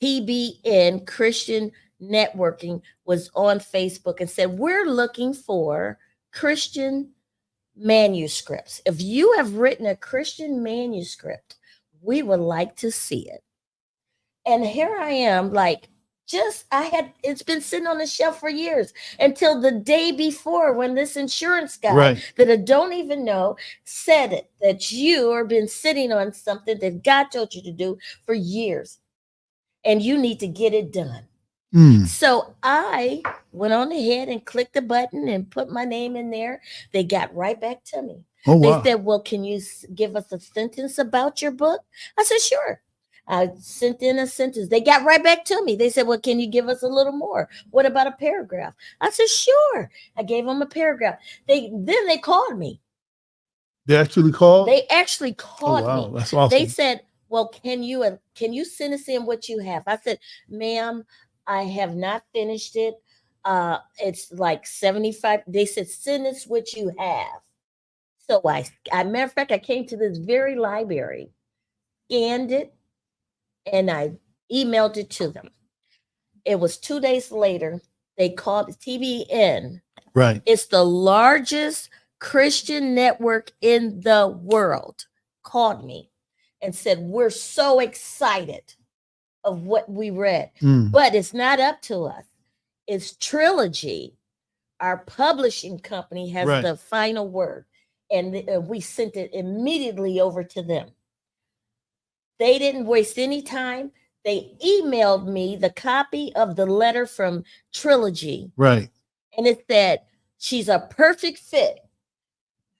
TBN Christian Networking was on Facebook and said, "We're looking for Christian manuscripts. If you have written a Christian manuscript, we would like to see it." And here I am, like, it's been sitting on the shelf for years until the day before when this insurance guy that I don't even know said it, that you have been sitting on something that God told you to do for years and you need to get it done. So I went on ahead and clicked the button and put my name in there. They got right back to me. They said, "Well, can you give us a sentence about your book?" I said, "Sure." I sent in a sentence. They got right back to me. They said, "Well, can you give us a little more? What about a paragraph?" I said, "Sure." I gave them a paragraph. Then they called me. They actually called? They actually called me. That's awesome. They said, "Well, can you send us in what you have?" I said, "Ma'am, I have not finished it. It's like 75." They said, "Send us what you have." So matter of fact, I came to this very library, scanned it, and I emailed it to them. It was 2 days later. They called TBN. Right. It's the largest Christian network in the world. Called me and said, we're so excited of what we read. But it's not up to us. It's Trilogy. Our publishing company has the final word. And we sent it immediately over to them. They didn't waste any time. They emailed me the copy of the letter from Trilogy. Right. And it said, she's a perfect fit.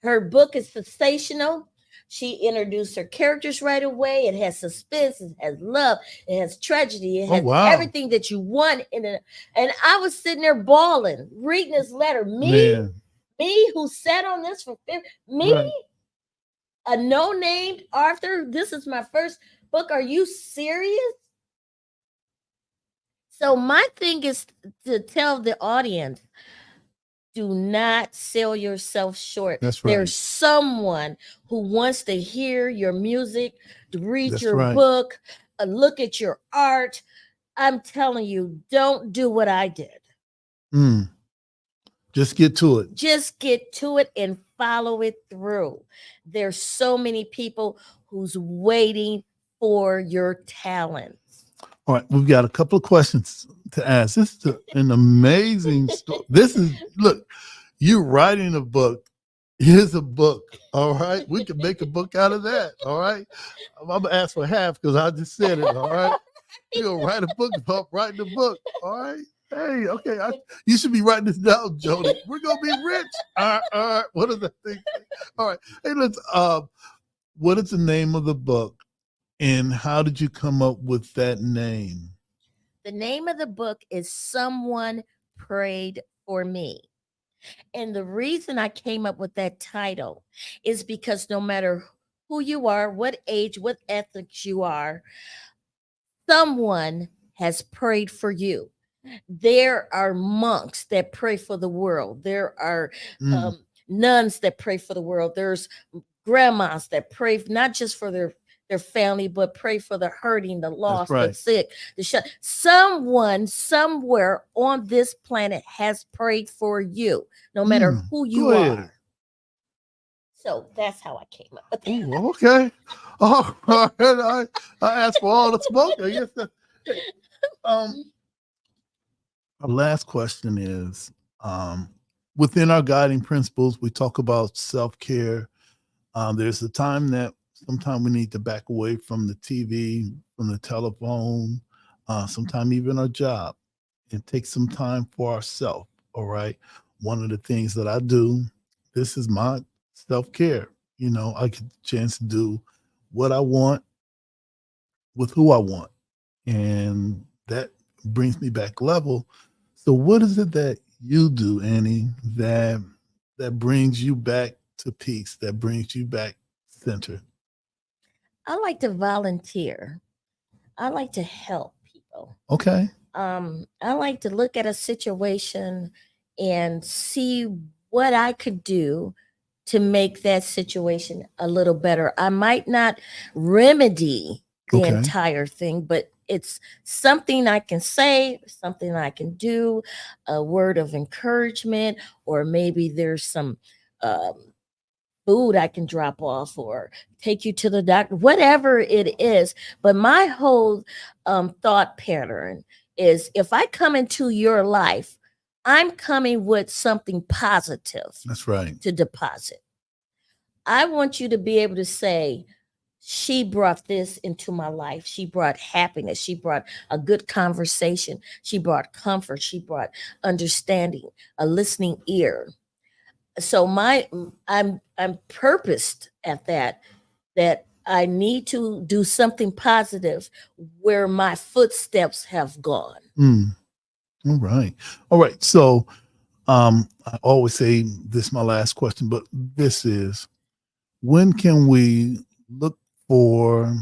Her book is sensational. She introduced her characters right away. It has suspense, it has love, it has tragedy, it has everything that you want in it. And I was sitting there bawling, reading this letter. Me who sat on this for a no-named author. This is my first book. Are you serious? So my thing is to tell the audience, do not sell yourself short. That's right. There's someone who wants to hear your music, to read your book, look at your art. I'm telling you, don't do what I did. Just get to it. Just get to it and follow it through. There's so many people who's waiting for your talents. All right, we've got a couple of questions to ask. This is an amazing story. Look, you're writing a book. Here's a book. All right, we can make a book out of that. All right, I'm gonna ask for half because I just said it. All right, you'll write a book about writing a book. All right. Hey, okay, you should be writing this down, Jody. We're gonna be rich. All right. What is that thing? All right. Hey, let's. What is the name of the book? And how did you come up with that name? The name of the book is Someone Prayed for Me. And the reason I came up with that title is because no matter who you are, what age, what ethics you are, someone has prayed for you. There are monks that pray for the world. There are nuns that pray for the world. There's grandmas that pray not just for their family, but pray for the hurting, the lost, the sick, someone somewhere on this planet has prayed for you, no matter who you are. So that's how I came up with it. Ooh, okay. All right. I asked for all the smoke. I guess our last question is, within our guiding principles, we talk about self-care. There's a time that sometimes we need to back away from the TV, from the telephone, sometimes even our job, and take some time for ourselves. All right. One of the things that I do, this is my self-care. You know, I get the chance to do what I want with who I want. And that brings me back level. So what is it that you do, Annie, that brings you back to peace, that brings you back center? I like to volunteer. I like to help people. Okay. I like to look at a situation and see what I could do to make that situation a little better. I might not remedy the entire thing, but it's something I can say, something I can do, a word of encouragement, or maybe there's some food I can drop off or take you to the doctor, whatever it is. But my whole thought pattern is, if I come into your life, I'm coming with something positive. That's right. To deposit. I want you to be able to say, she brought this into my life. She brought happiness. She brought a good conversation. She brought comfort. She brought understanding, a listening ear. So I'm purposed at that I need to do something positive where my footsteps have gone. All right. So I always say this is my last question, but this is, when can we look for,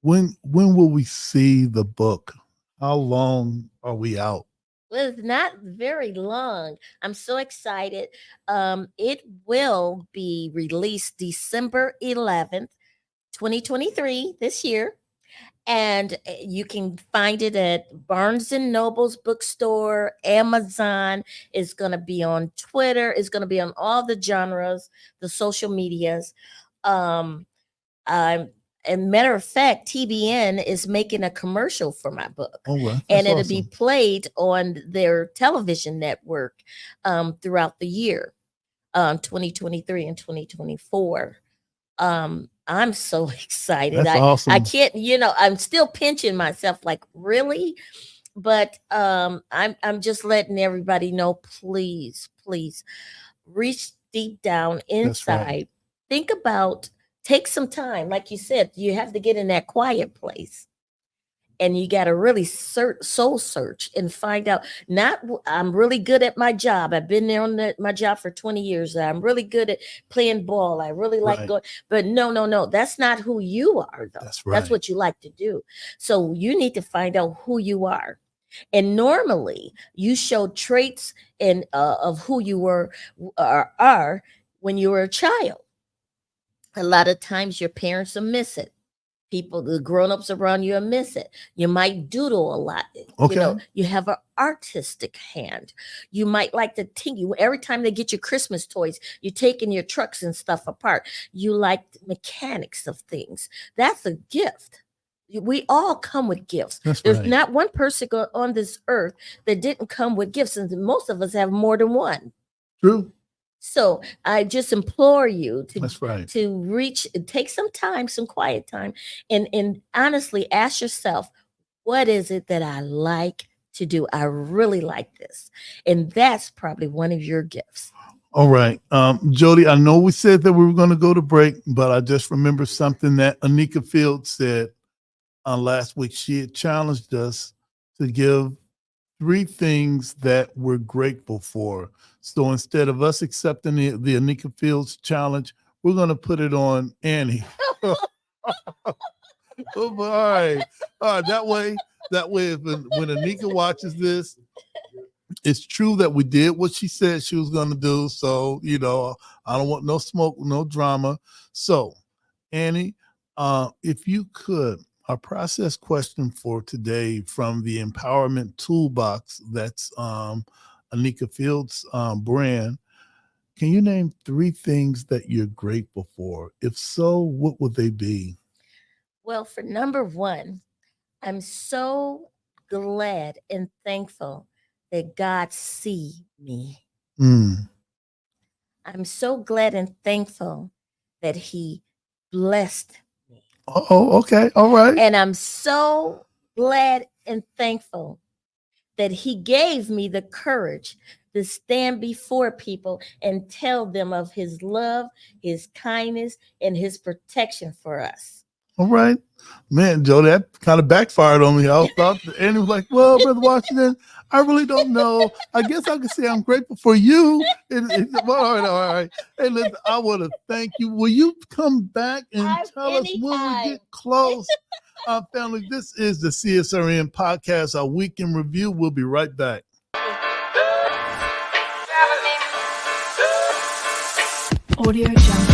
when will we see the book? How long are we out? Well, it's not very long. I'm so excited. It will be released December 11th, 2023, this year. And you can find it at Barnes and Noble's bookstore, Amazon. It's going to be on Twitter. It's going to be on all the genres, the social medias. And matter of fact, TBN is making a commercial for my book. Oh, well, and it'll awesome. be played on their television network throughout the year, 2023 and 2024. I'm so excited. That's awesome. I can't, I'm still pinching myself like, really? But I'm just letting everybody know, please reach deep down inside. Right. Think about, take some time. Like you said, you have to get in that quiet place. And you got to really soul search and find out, I'm really good at my job. I've been there on my job for 20 years. I'm really good at playing ball. I really like going, but no. That's not who you are, though. That's right. That's what you like to do. So you need to find out who you are. And normally you show traits of who you were or are when you were a child. A lot of times your parents will miss it. People, the grown-ups around you will miss it. You might doodle a lot. Okay. You have an artistic hand. You might like to tinker. Every time they get you Christmas toys, you're taking your trucks and stuff apart. You like the mechanics of things. That's a gift. We all come with gifts. There's not one person on this earth that didn't come with gifts, and most of us have more than one. True. So I just implore you to take some time, some quiet time, and honestly ask yourself, what is it that I like to do? I really like this. And that's probably one of your gifts. All right. Jody, I know we said that we were going to go to break, but I just remember something that Anika Fields said last week. She had challenged us to give 3 things that we're grateful for. So instead of us accepting the Anika Fields challenge, we're going to put it on Annie. All right. That way, when Anika watches this, it's true that we did what she said she was going to do. So, I don't want no smoke, no drama. So, Annie, if you could, our process question for today from the Empowerment Toolbox, that's Anika Fields' brand. Can you name 3 things that you're grateful for? If so, what would they be? Well, for number 1, I'm so glad and thankful that God sees me. I'm so glad and thankful that He blessed me. Oh, okay. All right. And I'm so glad and thankful that He gave me the courage to stand before people and tell them of His love, His kindness, and His protection for us. All right. Man, Joe, that kind of backfired on me. I thought Annie was like, well, Brother Washington, I really don't know. I guess I could say I'm grateful for you. All right. Hey, listen, I want to thank you. Will you come back and tell us when we get close? Family, this is the CSRN podcast, our week in review. We'll be right back. Audio Jungle.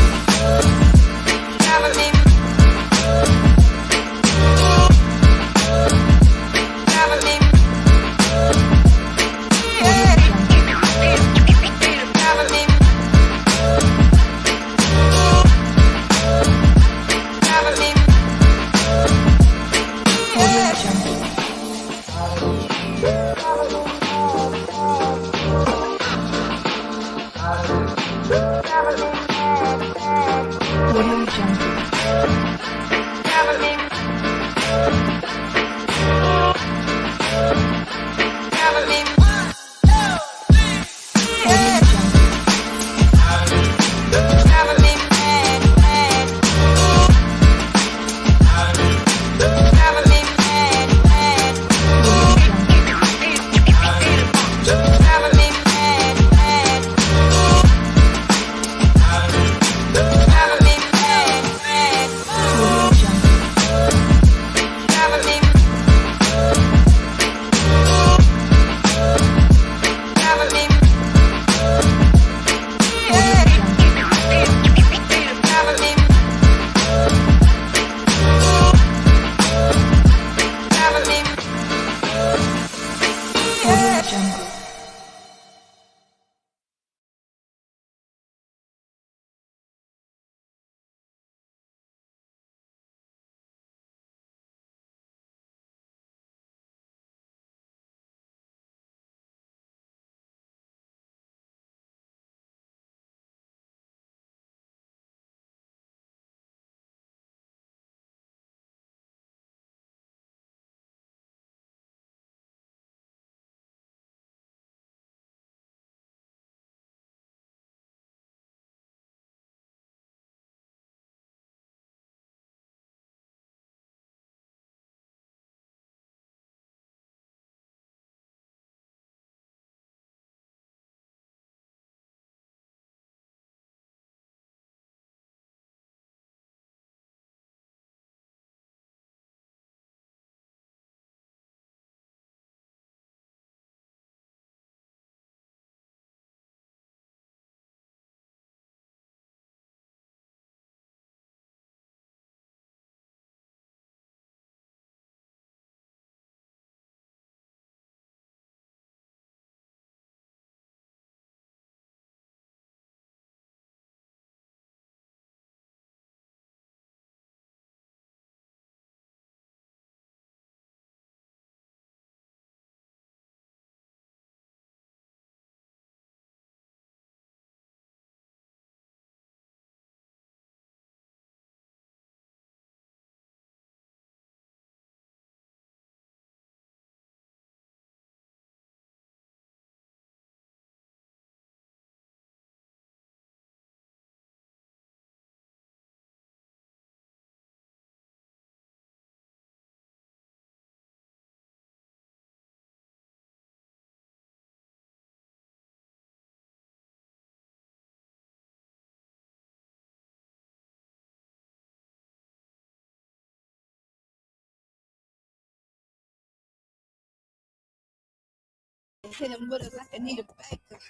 hit him with it like I need a baker.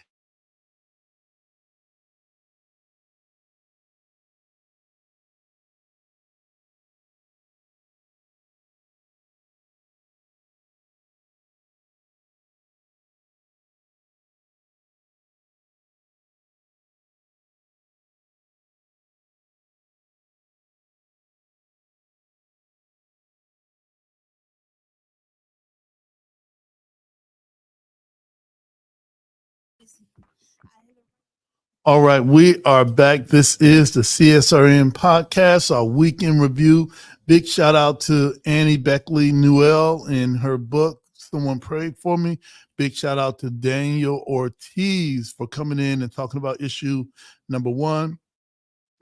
All right, we are back. This is the CSRN podcast, our weekend review. Big shout out to Annie Beckley Newell in her book, Someone Prayed For Me. Big shout out to Daniel Ortiz for coming in and talking about issue number 1,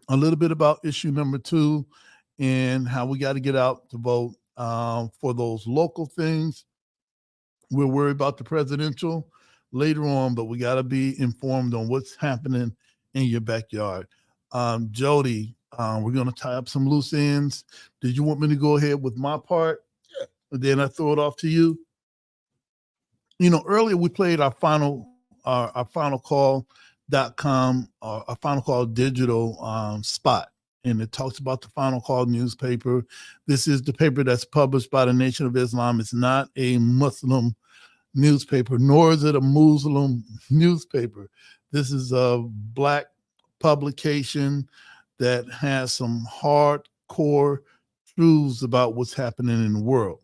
a little bit about issue number 2, and how we got to get out to vote for those local things. We're worried about the presidential later on, but we got to be informed on what's happening in your backyard. Jody, we're going to tie up some loose ends. Did you want me to go ahead with my part? Yeah. And then I throw it off to you. You know, earlier we played our final call.com, our final call digital spot. And it talks about the Final Call newspaper. This is the paper that's published by the Nation of Islam. It's not a Muslim newspaper, nor is it a Muslim newspaper. This is a Black publication that has some hardcore truths about what's happening in the world.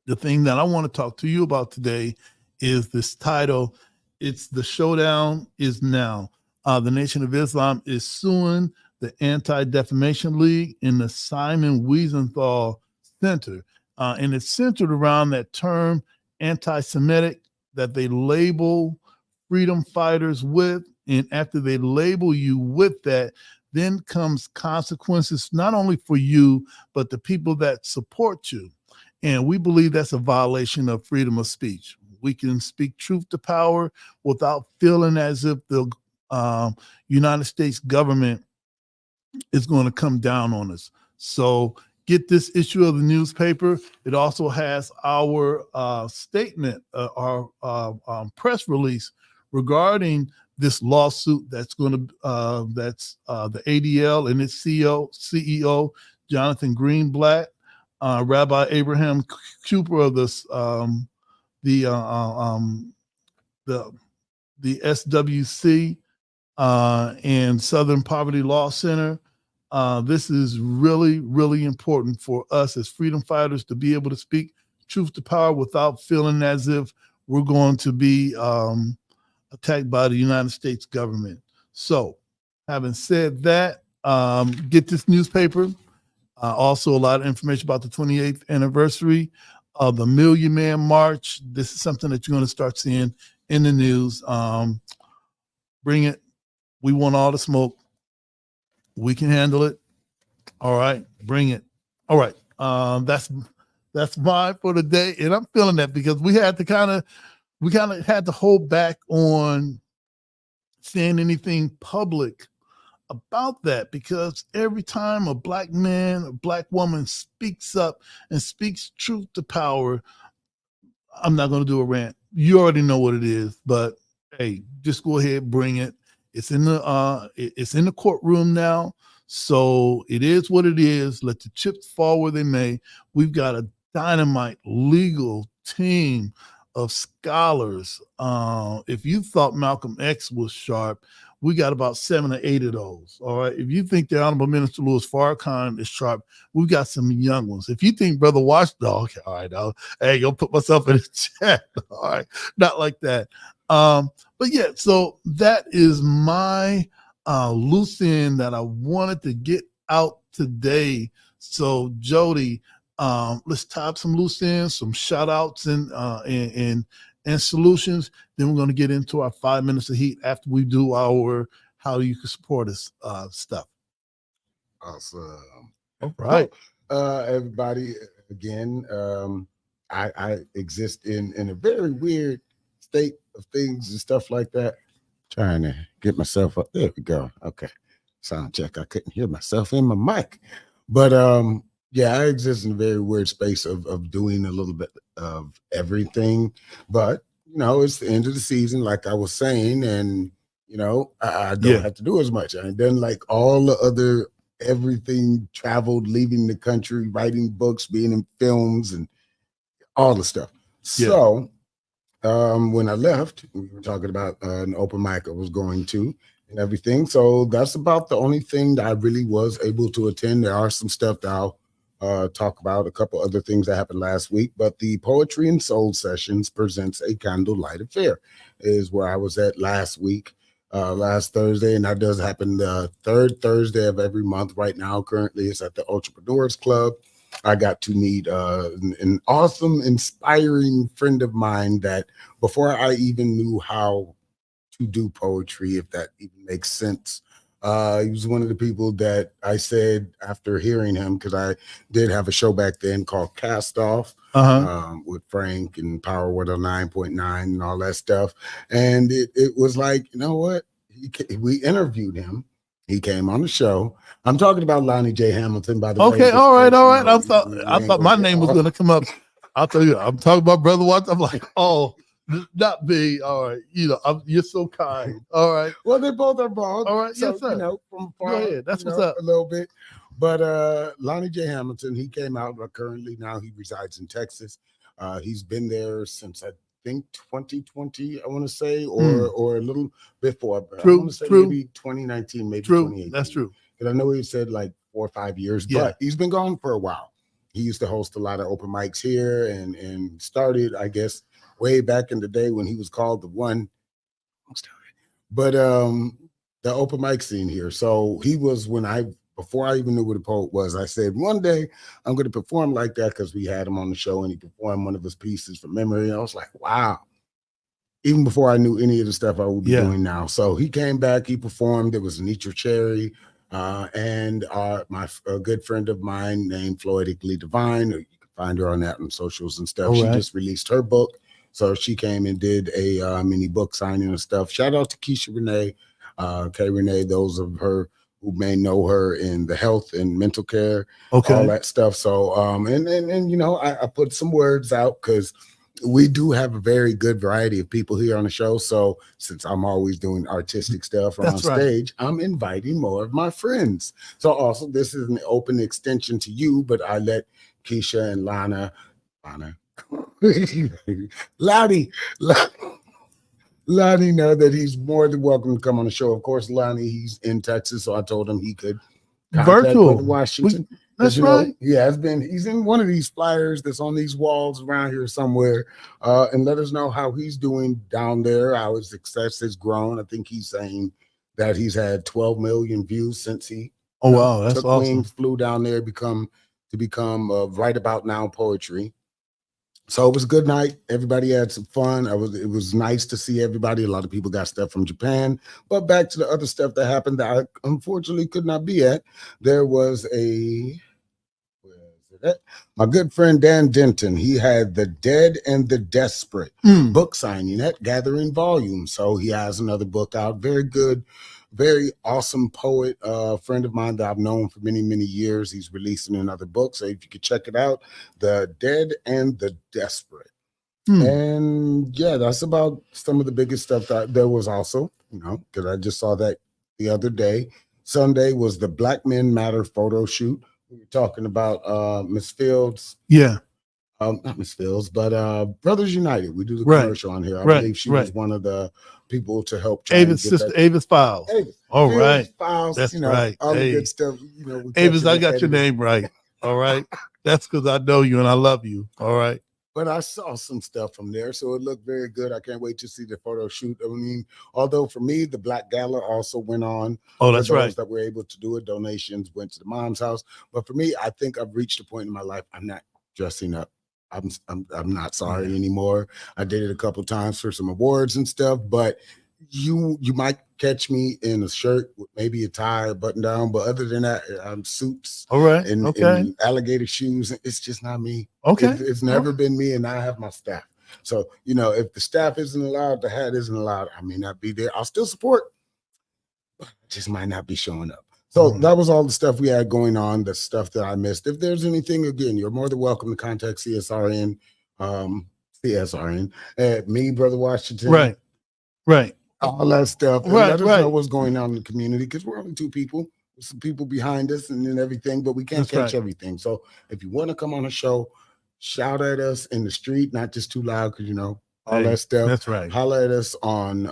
The thing that I want to talk to you about today is this title. It's The Showdown Is Now. The Nation of Islam is suing the Anti-Defamation League and the Simon Wiesenthal Center. And it's centered around that term anti-Semitic that they label freedom fighters with. And after they label you with that, then comes consequences, not only for you, but the people that support you. And we believe that's a violation of freedom of speech. We can speak truth to power without feeling as if the United States government is going to come down on us. So get this issue of the newspaper. It also has our statement, our press release regarding this lawsuit that's going to that's the ADL and its CEO Jonathan Greenblatt, Rabbi Abraham Cooper of this the SWC and Southern Poverty Law Center. This is really, really important for us as freedom fighters to be able to speak truth to power without feeling as if we're going to be attacked by the United States government. So, having said that, get this newspaper. Also, a lot of information about the 28th anniversary of the Million Man March. This is something that you're going to start seeing in the news. Bring it. We want all the smoke. We can handle it. All right, bring it. All right, that's mine for the day, and I'm feeling that because we had to hold back on saying anything public about that, because every time a Black man, a Black woman speaks up and speaks truth to power, I'm not going to do a rant. You already know what it is, but hey, just go ahead, bring it. It's in the courtroom now, so it is what it is. Let the chips fall where they may. We've got a dynamite legal team of scholars. If you thought Malcolm X was sharp, we got about 7 or 8 of those. All right. If you think the Honorable Minister Louis Farrakhan is sharp, we've got some young ones. If you think Brother Watchdog, all right, hey, I'll put myself in the chat. All right, not like that. But yeah, so that is my loose end that I wanted to get out today. So Jody, let's tie up some loose ends, some shout outs and solutions. Then we're going to get into our 5 minutes of heat after we do our how you can support us stuff. Awesome. All right. Everybody, again, I exist in a very weird state of things and stuff like that. Trying to get myself up. There we go. Okay. Sound check. I couldn't hear myself in my mic. But yeah, I exist in a very weird space of doing a little bit of everything. But it's the end of the season, like I was saying, and I don't have to do as much. I done like all the other everything, traveled, leaving the country, writing books, being in films, and all the stuff. So when I left, we were talking about an open mic I was going to and everything. So that's about the only thing that I really was able to attend. There are some stuff that I'll talk about, a couple other things that happened last week, but the Poetry and Soul Sessions presents a candlelight affair is where I was at last week, last Thursday, and that does happen the third Thursday of every month. Right now, currently, it's at the Entrepreneurs Club. I got to meet an awesome, inspiring friend of mine that before I even knew how to do poetry, if that even makes sense, he was one of the people that I said after hearing him, because I did have a show back then called Cast Off with Frank and Power 109.9 and all that stuff. And it was like, you know what? We interviewed him. He came on the show. I'm talking about Lonnie J. Hamilton, by the way. Okay, all right. I thought my name was going to come up. I'll tell you, I'm talking about Brother Watts. I'm like, oh, not me. All right. You're so kind. All right. Well, they both are bald. All right. So, Yes, sir. From Go far, ahead. That's what's up. A little bit. But Lonnie J. Hamilton, he came out currently. Now he resides in Texas. He's been there since I think 2020, I want to say, or a little before. But I want to say maybe 2019, maybe 2018. That's true. And I know he said like 4 or 5 years, but he's been gone for a while. He used to host a lot of open mics here and started, I guess, way back in the day when he was called the One. But the open mic scene here. So he was before I even knew what a poet was, I said, one day I'm going to perform like that, because we had him on the show and he performed one of his pieces from memory. And I was like, wow. Even before I knew any of the stuff I would be doing now. So he came back, he performed. It was Anitra Cherry and my good friend of mine named Floyd Lee Divine. You can find her on that on socials and stuff. She just released her book. So she came and did a mini book signing and stuff. Shout out to Keisha Renee, Kay Renee, those of her who may know her in the health and mental care, all that stuff. So, I put some words out because we do have a very good variety of people here on the show. So since I'm always doing artistic stuff on stage, I'm inviting more of my friends. So also this is an open extension to you, but I let Keisha and Lonnie know that he's more than welcome to come on the show. Of course, Lonnie, he's in Texas, so I told him he could virtual Washington. That's right. He's in one of these flyers that's on these walls around here somewhere, and let us know how he's doing down there, how his success has grown. I think he's saying that he's had 12 million views since he that's took awesome. wings, flew down there to become Right About Now Poetry. So it was a good night. Everybody had some fun. It was nice to see everybody. A lot of people got stuff from Japan. But back to the other stuff that happened that I unfortunately could not be at. There was my good friend Dan Denton. He had The Dead and the Desperate book signing at Gathering Volume. So he has another book out. Very good, very awesome poet, friend of mine that I've known for many, many years. He's releasing another book. So if you could check it out, The Dead and the Desperate. And that's about some of the biggest stuff that there was also, because I just saw that the other day. Sunday was the Black Men Matter photo shoot. We were talking about Miss Fields. Not Miss Fields, but Brothers United. We do the commercial on here. I believe she was one of the people to help. Avis sister, Avis Files. All right. Files, that's right. All the good stuff. Avis, I got your name right. All right. That's because I know you and I love you. All right. But I saw some stuff from there, so it looked very good. I can't wait to see the photo shoot. I mean, although for me, the Black Gala also went on. That's right. Those that were able to do it, donations went to the mom's house. But for me, I think I've reached a point in my life I'm not dressing up. I'm not sorry anymore. I did it a couple times for some awards and stuff, but you might catch me in a shirt with maybe a tie, a button down, but other than that, I'm suits. All right. And alligator shoes. It's just not me. Okay. It's never been me, and I have my staff. So, if the staff isn't allowed, the hat isn't allowed, I may not be there. I'll still support, but I just might not be showing up. So that was all the stuff we had going on, the stuff that I missed. If there's anything, again, you're more than welcome to contact CSRN, CSRN, me, Brother Washington. Right. Right. All that stuff. And Right, let us right. know what's going on in the community, because we're only two people. There's some people behind us and then everything, but we can't That's catch right. everything. So if you want to come on a show, shout at us in the street, not just too loud, because all Hey, that stuff. that's right. Holler at us on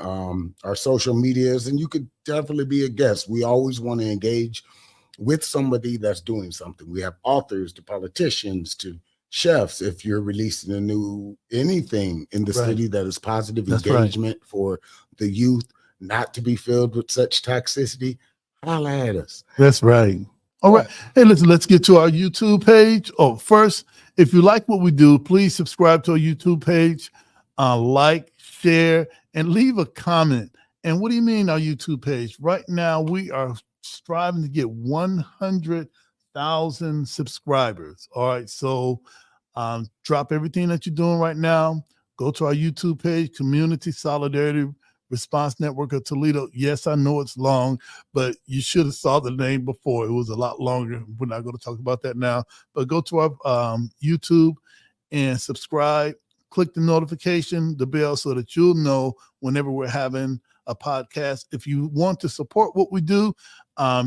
our social medias, and you could definitely be a guest. We always want to engage with somebody that's doing something. We have authors to politicians to chefs. If you're releasing a new anything in the Right. city that is positive That's right. engagement for the youth, not to be filled with such toxicity, holler at us. That's right. All right. Hey, listen, let's get to our YouTube page. Oh, first, if you like what we do, please subscribe to our YouTube page, like, share, and leave a comment. And what do you mean our YouTube page? Right now, we are striving to get 100,000 subscribers. All right. So drop everything that you're doing right now. Go to our YouTube page, Community Solidarity Response Network of Toledo. Yes, I know it's long, but you should have saw the name before. It was a lot longer. We're not going to talk about that now. But go to our YouTube and subscribe. Click the notification, the bell, so that you'll know whenever we're having a podcast. If you want to support what we do,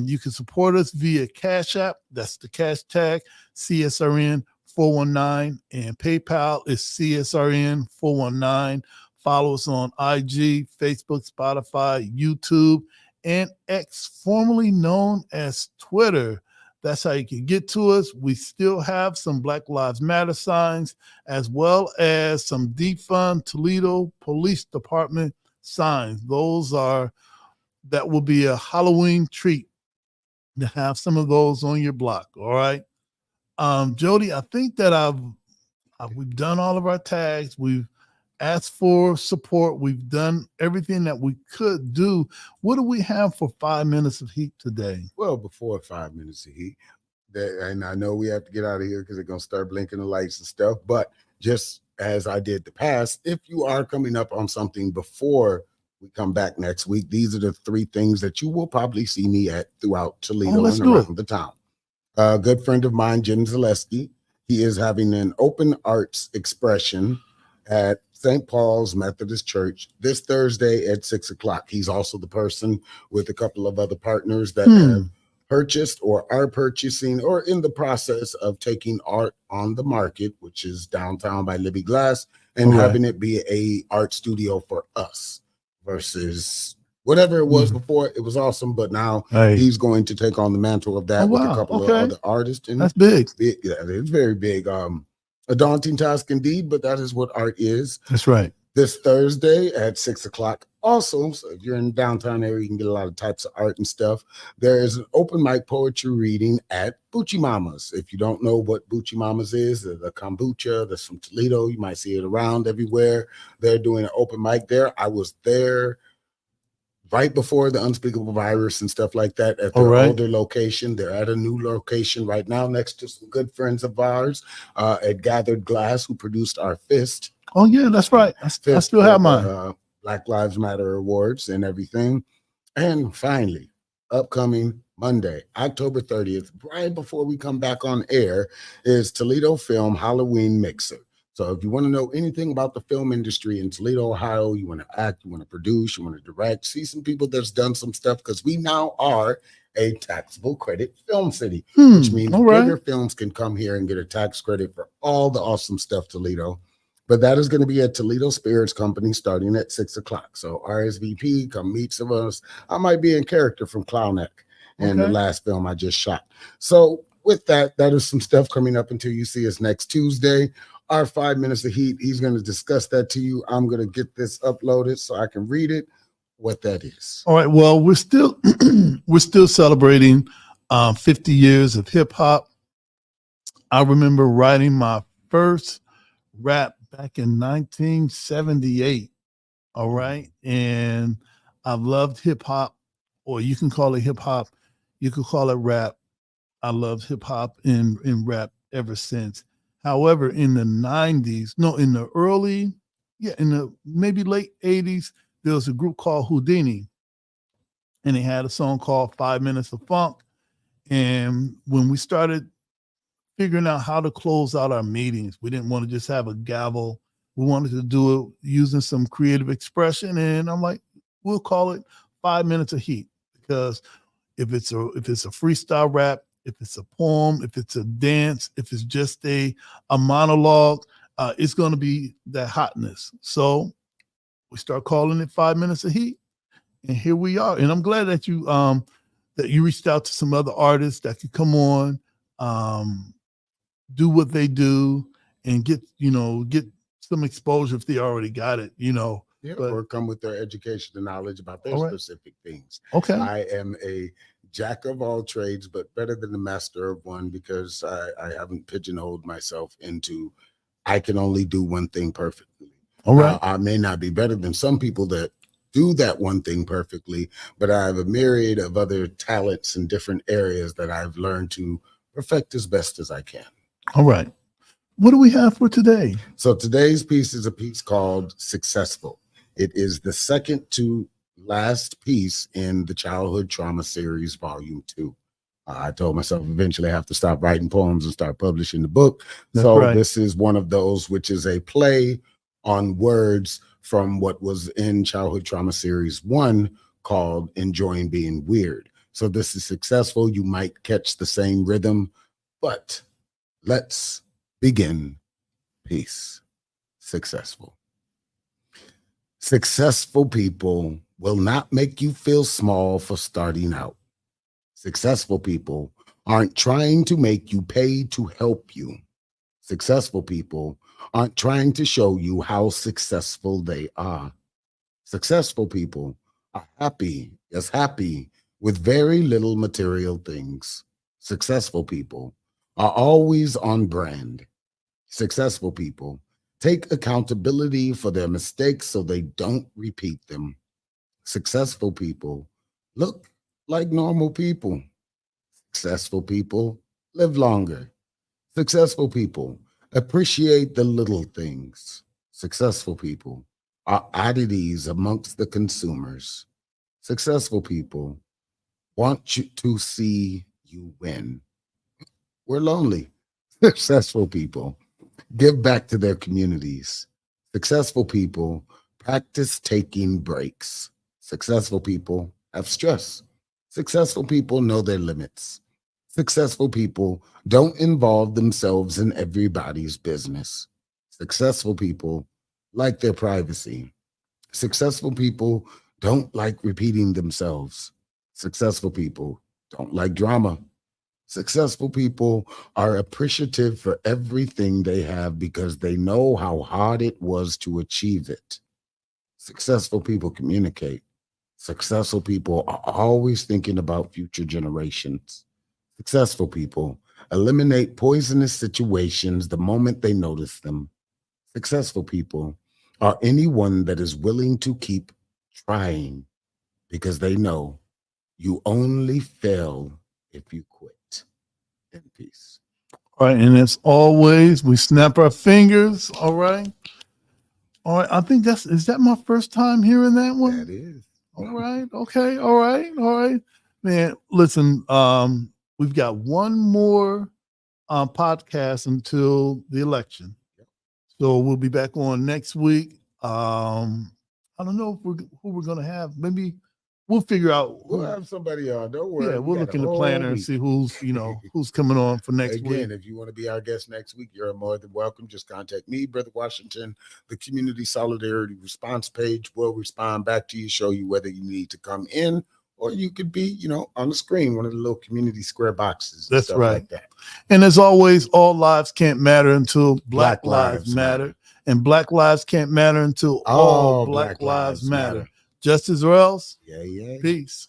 you can support us via Cash App. That's the cash tag, CSRN 419, and PayPal is CSRN 419. Follow us on IG, Facebook, Spotify, YouTube, and X, formerly known as Twitter. That's how you can get to us. We still have some Black Lives Matter signs, as well as some defund Toledo Police Department signs. That will be a Halloween treat to have some of those on your block. All right. Jody, I think that we've done all of our tags. We've asked for support. We've done everything that we could do. What do we have for 5 minutes of heat today? Well, before 5 minutes of heat, and I know we have to get out of here because they're going to start blinking the lights and stuff, but just as I did the past, if you are coming up on something before we come back next week, these are the 3 things that you will probably see me at throughout Toledo and around the town. A good friend of mine, Jim Zaleski, he is having an open arts expression at St. Paul's Methodist Church this Thursday at 6:00. He's also the person with a couple of other partners that have purchased or are purchasing or in the process of taking art on the market, which is downtown by Libby Glass, and having it be a art studio for us versus whatever it was before. It was awesome, but now he's going to take on the mantle of that with a couple of other artists. And that's big. Yeah, it's very big. A daunting task indeed, but that is what art is. That's right. This Thursday at 6:00. Also, so if you're in the downtown area, you can get a lot of types of art and stuff. There is an open mic poetry reading at Bucci Mama's. If you don't know what Bucci Mama's is, the kombucha that's from Toledo, you might see it around everywhere. They're doing an open mic there. I was there right before the unspeakable virus and stuff like that at their older location. They're at a new location right now next to some good friends of ours at Gathered Glass, who produced our Fist. Oh, yeah, that's right. I still have mine. Black Lives Matter awards and everything. And finally, upcoming Monday, October 30th, right before we come back on air, is Toledo Film Halloween Mixer. So if you want to know anything about the film industry in Toledo, Ohio, you want to act, you want to produce, you want to direct, see some people that's done some stuff, because we now are a taxable credit film city, which means bigger films can come here and get a tax credit for all the awesome stuff Toledo. But that is going to be at Toledo Spirits Company starting at 6:00. So RSVP, come meet some of us. I might be in character from Clowneck in the last film I just shot. So with that, that is some stuff coming up until you see us next Tuesday. Our 5 minutes of heat, he's going to discuss that to you. I'm going to get this uploaded so I can read it, what that is. All right. Well, we're still celebrating 50 years of hip hop. I remember writing my first rap back in 1978. All right. And I've loved hip hop, or you can call it hip hop. You could call it rap. I loved hip hop and rap ever since. However, in the 90s, in the maybe late 80s, there was a group called Houdini, and they had a song called 5 Minutes of Funk. And when we started figuring out how to close out our meetings, we didn't want to just have a gavel We wanted to do it using some creative expression, and I'm like, we'll call it 5 minutes of heat, because if it's a freestyle rap, if it's a poem, if it's a dance, if it's just a monologue, it's going to be that hotness. So we start calling it 5 minutes of heat, and here we are. And I'm glad that you reached out to some other artists that could come on, do what they do, and get some exposure if they already got it, Yeah, But, or come with their education and knowledge about their specific things. Okay. I am a jack of all trades, but better than the master of one, because I haven't pigeonholed myself into I can only do one thing perfectly. All right. I may not be better than some people that do that one thing perfectly, but I have a myriad of other talents in different areas that I've learned to perfect as best as I can. All right. What do we have for today? So today's piece is a piece called Successful. It is the second to last piece in the Childhood Trauma Series, Volume 2. I told myself eventually I have to stop writing poems and start publishing the book. This is one of those, which is a play on words from what was in Childhood Trauma Series 1 called Enjoying Being Weird. So this is Successful. You might catch the same rhythm, but let's begin. Peace. Successful. Successful people will not make you feel small for starting out. Successful people aren't trying to make you pay to help you. Successful people aren't trying to show you how successful they are. Successful people are happy with very little material things. Successful people are always on brand. Successful people take accountability for their mistakes so they don't repeat them. Successful people look like normal people. Successful people live longer. Successful people appreciate the little things. Successful people are oddities amongst the consumers. Successful people want you to see you win. We're lonely. Successful people give back to their communities. Successful people practice taking breaks. Successful people have stress. Successful people know their limits. Successful people don't involve themselves in everybody's business. Successful people like their privacy. Successful people don't like repeating themselves. Successful people don't like drama. Successful people are appreciative for everything they have because they know how hard it was to achieve it. Successful people communicate. Successful people are always thinking about future generations. Successful people eliminate poisonous situations the moment they notice them. Successful people are anyone that is willing to keep trying because they know you only fail if you quit. In peace. All right. And as always, we snap our fingers. All right. All right. I think is that my first time hearing that one? That is. All right. Okay. All right. All right. Man, listen, we've got one more podcast until the election. So we'll be back on next week. I don't know who we're going to have. Maybe we'll figure out. We'll have somebody on. Don't worry. Yeah, we'll look in the planner and see who's coming on for next week. Again, if you want to be our guest next week, you're more than welcome. Just contact me, Brother Washington. The Community Solidarity Response page will respond back to you, show you whether you need to come in, or you could be, on the screen, one of the little community square boxes. That's stuff right. Like that. And as always, all lives can't matter until Black lives matter. And Black lives can't matter until all Black lives matter. Justice or else. Yeah. Peace.